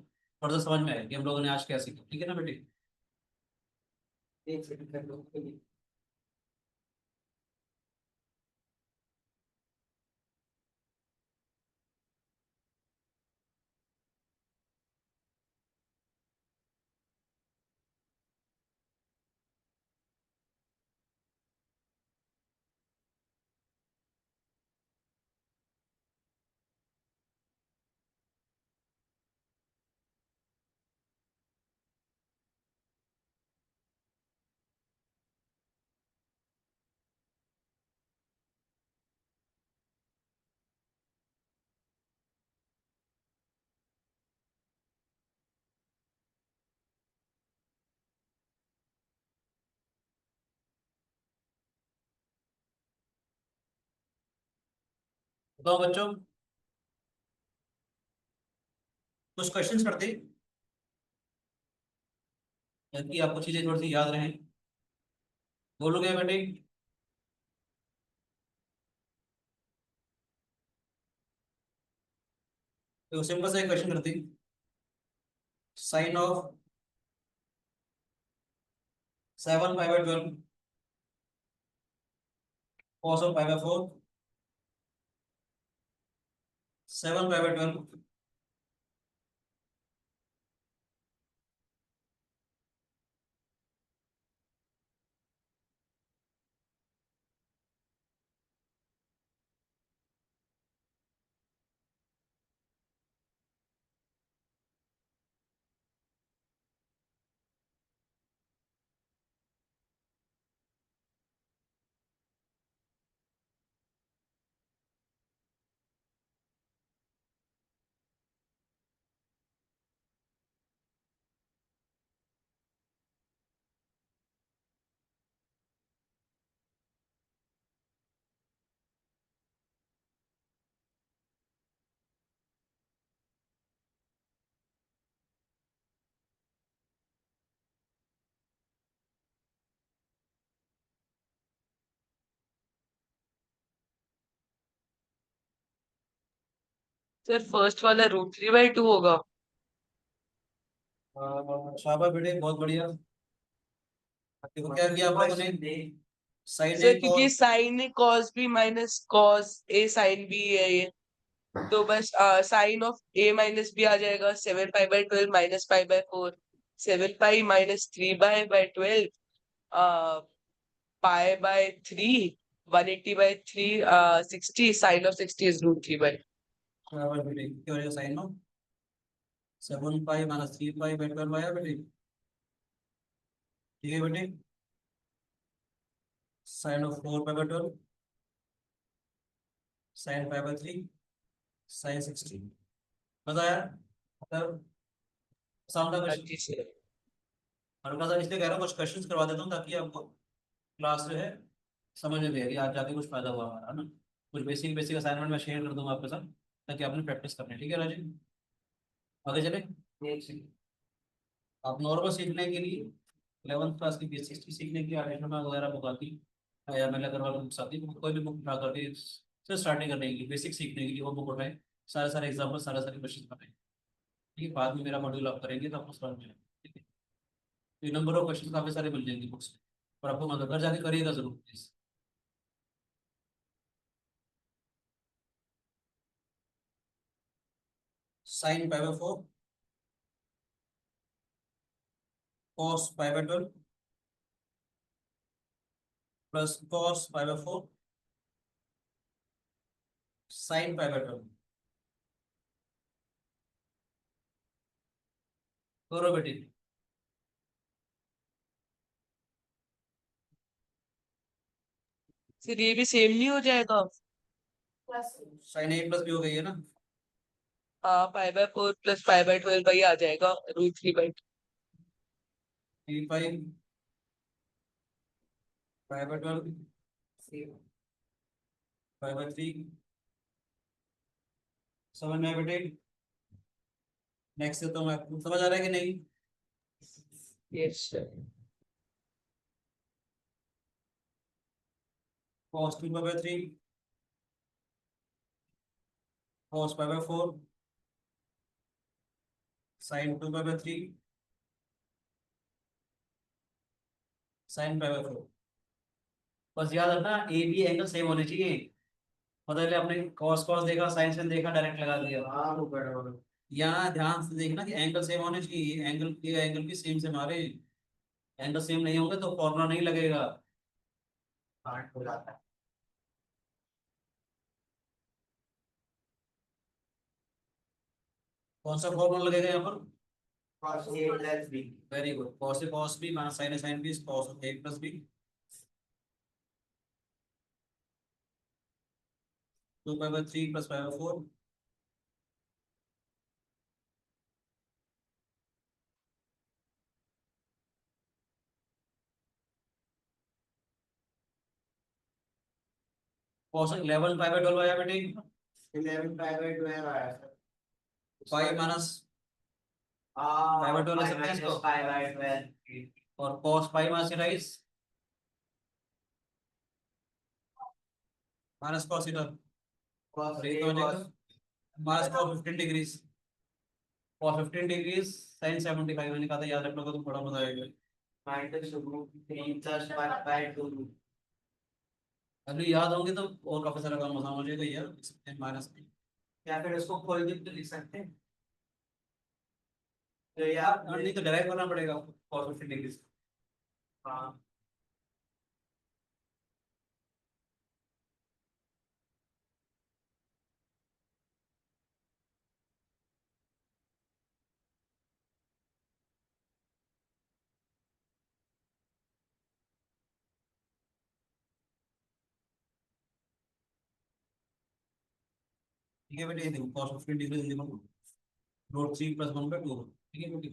थोड़ा सा समझ में आए कि हम लोगों ने आज क्या सीखा। ठीक है ना बेटी। एक सेकंड कर लो। तो बच्चों कुछ क्वेश्चंस करते हैं, ताकि आपको चीजें थोड़ी सी याद रहें। बोलोगे बेटे? तो सिंपल सा एक क्वेश्चन करते हैं। Sine of 7 pi by 12 cos of pi by 4 7 pi by 12। Sir first वाला √3/2 होगा। शाबाश बेटे, बहुत बढ़िया। देखो क्या किया आप लोगों ने, साइन ए सर क्योंकि cos. Sine cos B minus cos A sine B है ये, तो बस sine of A minus B आ जाएगा। 7 pi by 12 minus pi by 4, 7 pi - 3 पाई/12 पाई/3 180/3 60 साइन ऑफ 60 इज √3/। शाबाश बेटे, क्या हो जाएगा साइन ऑफ 7 पाई - 3 पाई/12 आया बेटे। ठीक है बेटे। साइन ऑफ 4 पाई/12 साइन पाई/3 साइन 60। मजा आया? मतलब आसान था क्वेश्चन। जी सर। हल्का सा इसलिए कह रहा हूँ, कुछ क्वेश्चंस करवा देता हूँ ताकि आपको क्लास जो है समझ में भी आएगी, आज जाके कुछ फायदा हुआ हमारा, है ना। कुछ बेसिक बेसिक असाइनमेंट मैं शेयर कर दूंगा आपके साथ, ताकि आपने प्रैक्टिस करनी है। ठीक है राजीव, आगे चले। आप नॉर्मल सीखने के लिए 11th क्लास की बेसिक्स की सीखने के लिए आर्टिफिशियल वगैरह बुक आती है, या मेला करवा बुक्स आती है, कोई भी बुक उठा करके से स्टार्टिंग करने के लिए, बेसिक सीखने के लिए वो बुक उठाए। सारे सारे एग्जाम्पल, सारे सारे क्वेश्चन बनाए। ठीक है, बाद में मेरा मॉड्यूल आप करेंगे तो आपको समझ में आएगा। ठीक है, तो ये नंबर ऑफ क्वेश्चन काफी सारे मिल जाएंगे बुक्स में, और आपको मतलब घर जाके करिएगा जरूर प्लीज। साइन पाई/4 कॉस पाई/12 प्लस कॉस पाई/4 साइन पाई/12 करो बेटी। सर ये भी सेम नहीं हो जाएगा? साइन ए प्लस बी हो गई है ना। हाँ पाई/4 प्लस पाई/12 वही आ जाएगा √3/। 3 पाई/12 पाई/3 समझ में आया बेटे? नेक्स्ट से तो मैं समझ आ रहा है कि नहीं? Yes sir. cos 2 पाई/3 cos पाई/4 sin 2 पाई/3 sin पाई/4। बस याद रखना ए बी एंगल सेम होने चाहिए। मतलब आपने cos cos देखा, sin sin देखा, डायरेक्ट लगा दिया। हाँ वो बड़ा यहाँ ध्यान से देखना कि एंगल सेम होने चाहिए, एंगल की सेम से मारे। एंगल सेम नहीं होंगे तो फॉर्मूला नहीं लगेगा। पार्ट हो जाता है। कौन सा फॉर्मूला लगेगा यहाँ पर? cos A plus B। Very good, cos A cos b minus sin A sin b cos A plus B. 2 पाई/3 प्लस पाई/4 cos 11 पाई/12 आया बेटे। 11 pi by 12 आया सर। पाई माइनस हाँ, pi by 12 pi सकते हैं minus इसको? pi by 12 और cos pi minus theta is minus cos theta, cos और ये A तो हो cos जाएगा minus cos 15 degrees, cos 15 degrees sin 75, मैंने कहा था याद रख लोगे तो थोड़ा मजा आएगा। minus root 3 plus 1 by 2। अभी याद होंगे तो और काफी सारा काम आसान हो जाएगा यार, माइनस में। या फिर उसको खोल के तो लिख सकते हैं। तो ये हाँ आप नहीं तो डायरेक्ट करना पड़ेगा आपको cos 15 डिग्रीज। हाँ ठीक है बेटे, ये देखो cos 15 डिग्री देखो रूट 3 प्लस 1 बाय 2, ठीक है बेटे।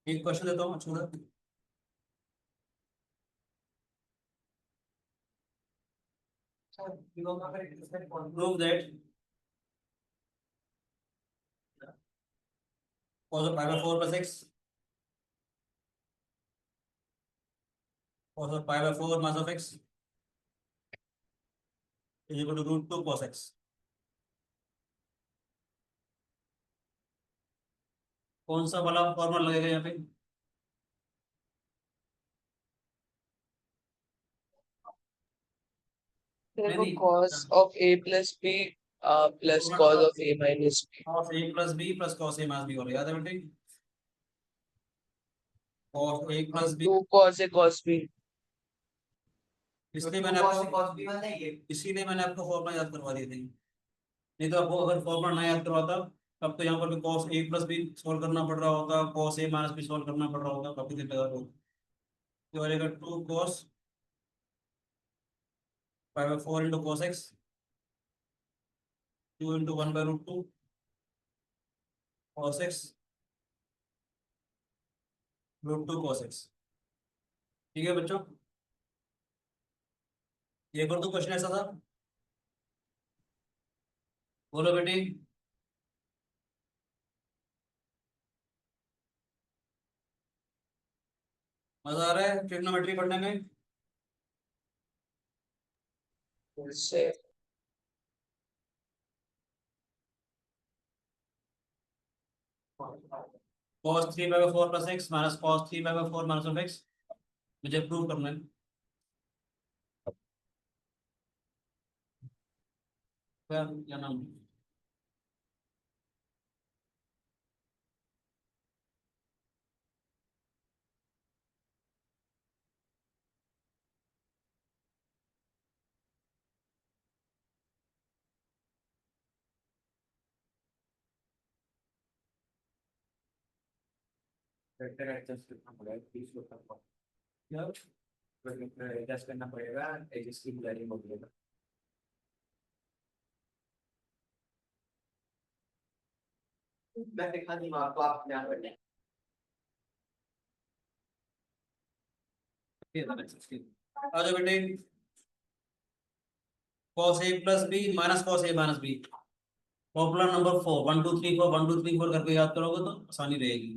एक क्वेश्चन देता हूँ अच्छा सा। Prove that cos of pi by 4 plus x, cos of pi by 4 mass of x is equal to root 2 cos x। कौन सा वाला फॉर्मूला लगेगा यहाँ पे? तेरे नहीं को नहीं, cos of A plus B plus cos of A minus B। cos a plus b plus cos a minus b हो रहा है, याद है बेटे? cos a plus b, 2 cos A cos B। इसलिए तो मैंने cos A आपको cos B वाला है ये। इसीलिए मैंने आपको फॉर्मूला याद करवा दिए थे। नहीं तो आपको अगर फॉर्मूला ना याद करवाता तब तो यहाँ पर भी cos a plus b solve करना पड़ रहा होता, cos a minus b solve करना पड़ रहा होता, काफी देर लगा होता। तो हो जाएगा 2 cos pi by 4 into cos x, 2 into 1 by root 2 cos x root 2 cos x। ठीक है बच्चों, ये कर दो क्वेश्चन ऐसा था, बोलो बेटी। मजा आ रहा है ट्रिग्नोमेट्री पढ़ने में? से cos 3 by 4 plus x minus cos 3 by 4 minus of x मुझे प्रूव करना है। क्या नाम है? वेक्टर एडजस्ट करना पड़ेगा 30 को तक क्या? वेक्टर एडजस्ट करना पड़ेगा एडजस्ट की वैल्यू हो जाएगा। मैं दिखा दूंगा आपको, आप ध्यान रखें। आ जाओ बेटे, cos a plus b minus cos a minus b, formula number 4, 1 2 3 4 1 2 3 4 करके याद करोगे तो आसानी रहेगी।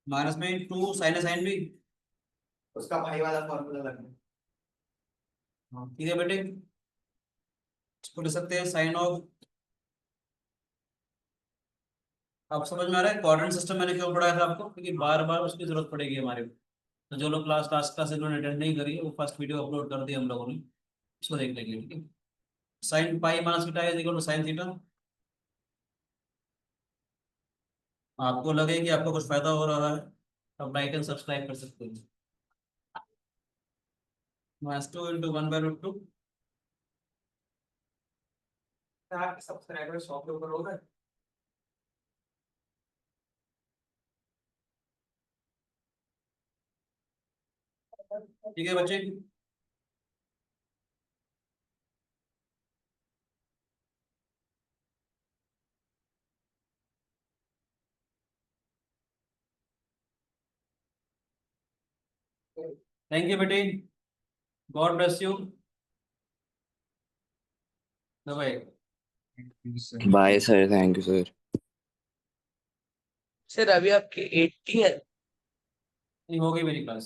माइनस में 2 sin a sin b, उसका भाई वाला फॉर्मूला लगना। ठीक है बेटे, इसको लिख सकते हैं साइन ऑफ, आप समझ में आ रहा है क्वाड्रेंट सिस्टम मैंने क्यों पढ़ाया था आपको, क्योंकि बार बार उसकी जरूरत पड़ेगी हमारे को। तो जो लोग क्लास इन्होंने अटेंड नहीं करी है वो फर्स्ट वीडियो अपलोड कर दी हम लोगों ने, उसको देख लेंगे, ठीक है। Sine pi minus theta is equal to sine theta. आपको लगे कि आपको कुछ फायदा हो रहा है, अब लाइक एंड सब्सक्राइब कर सकते हैं। Minus 2 into 1 by root 2, subscriber 100 के ऊपर हो गए। ठीक है बच्चे। थैंक यू बेटी, God bless you, bye. Bye sir, thank you sir. Sir अभी आपके 80 है। नहीं, हो गई मेरी क्लास।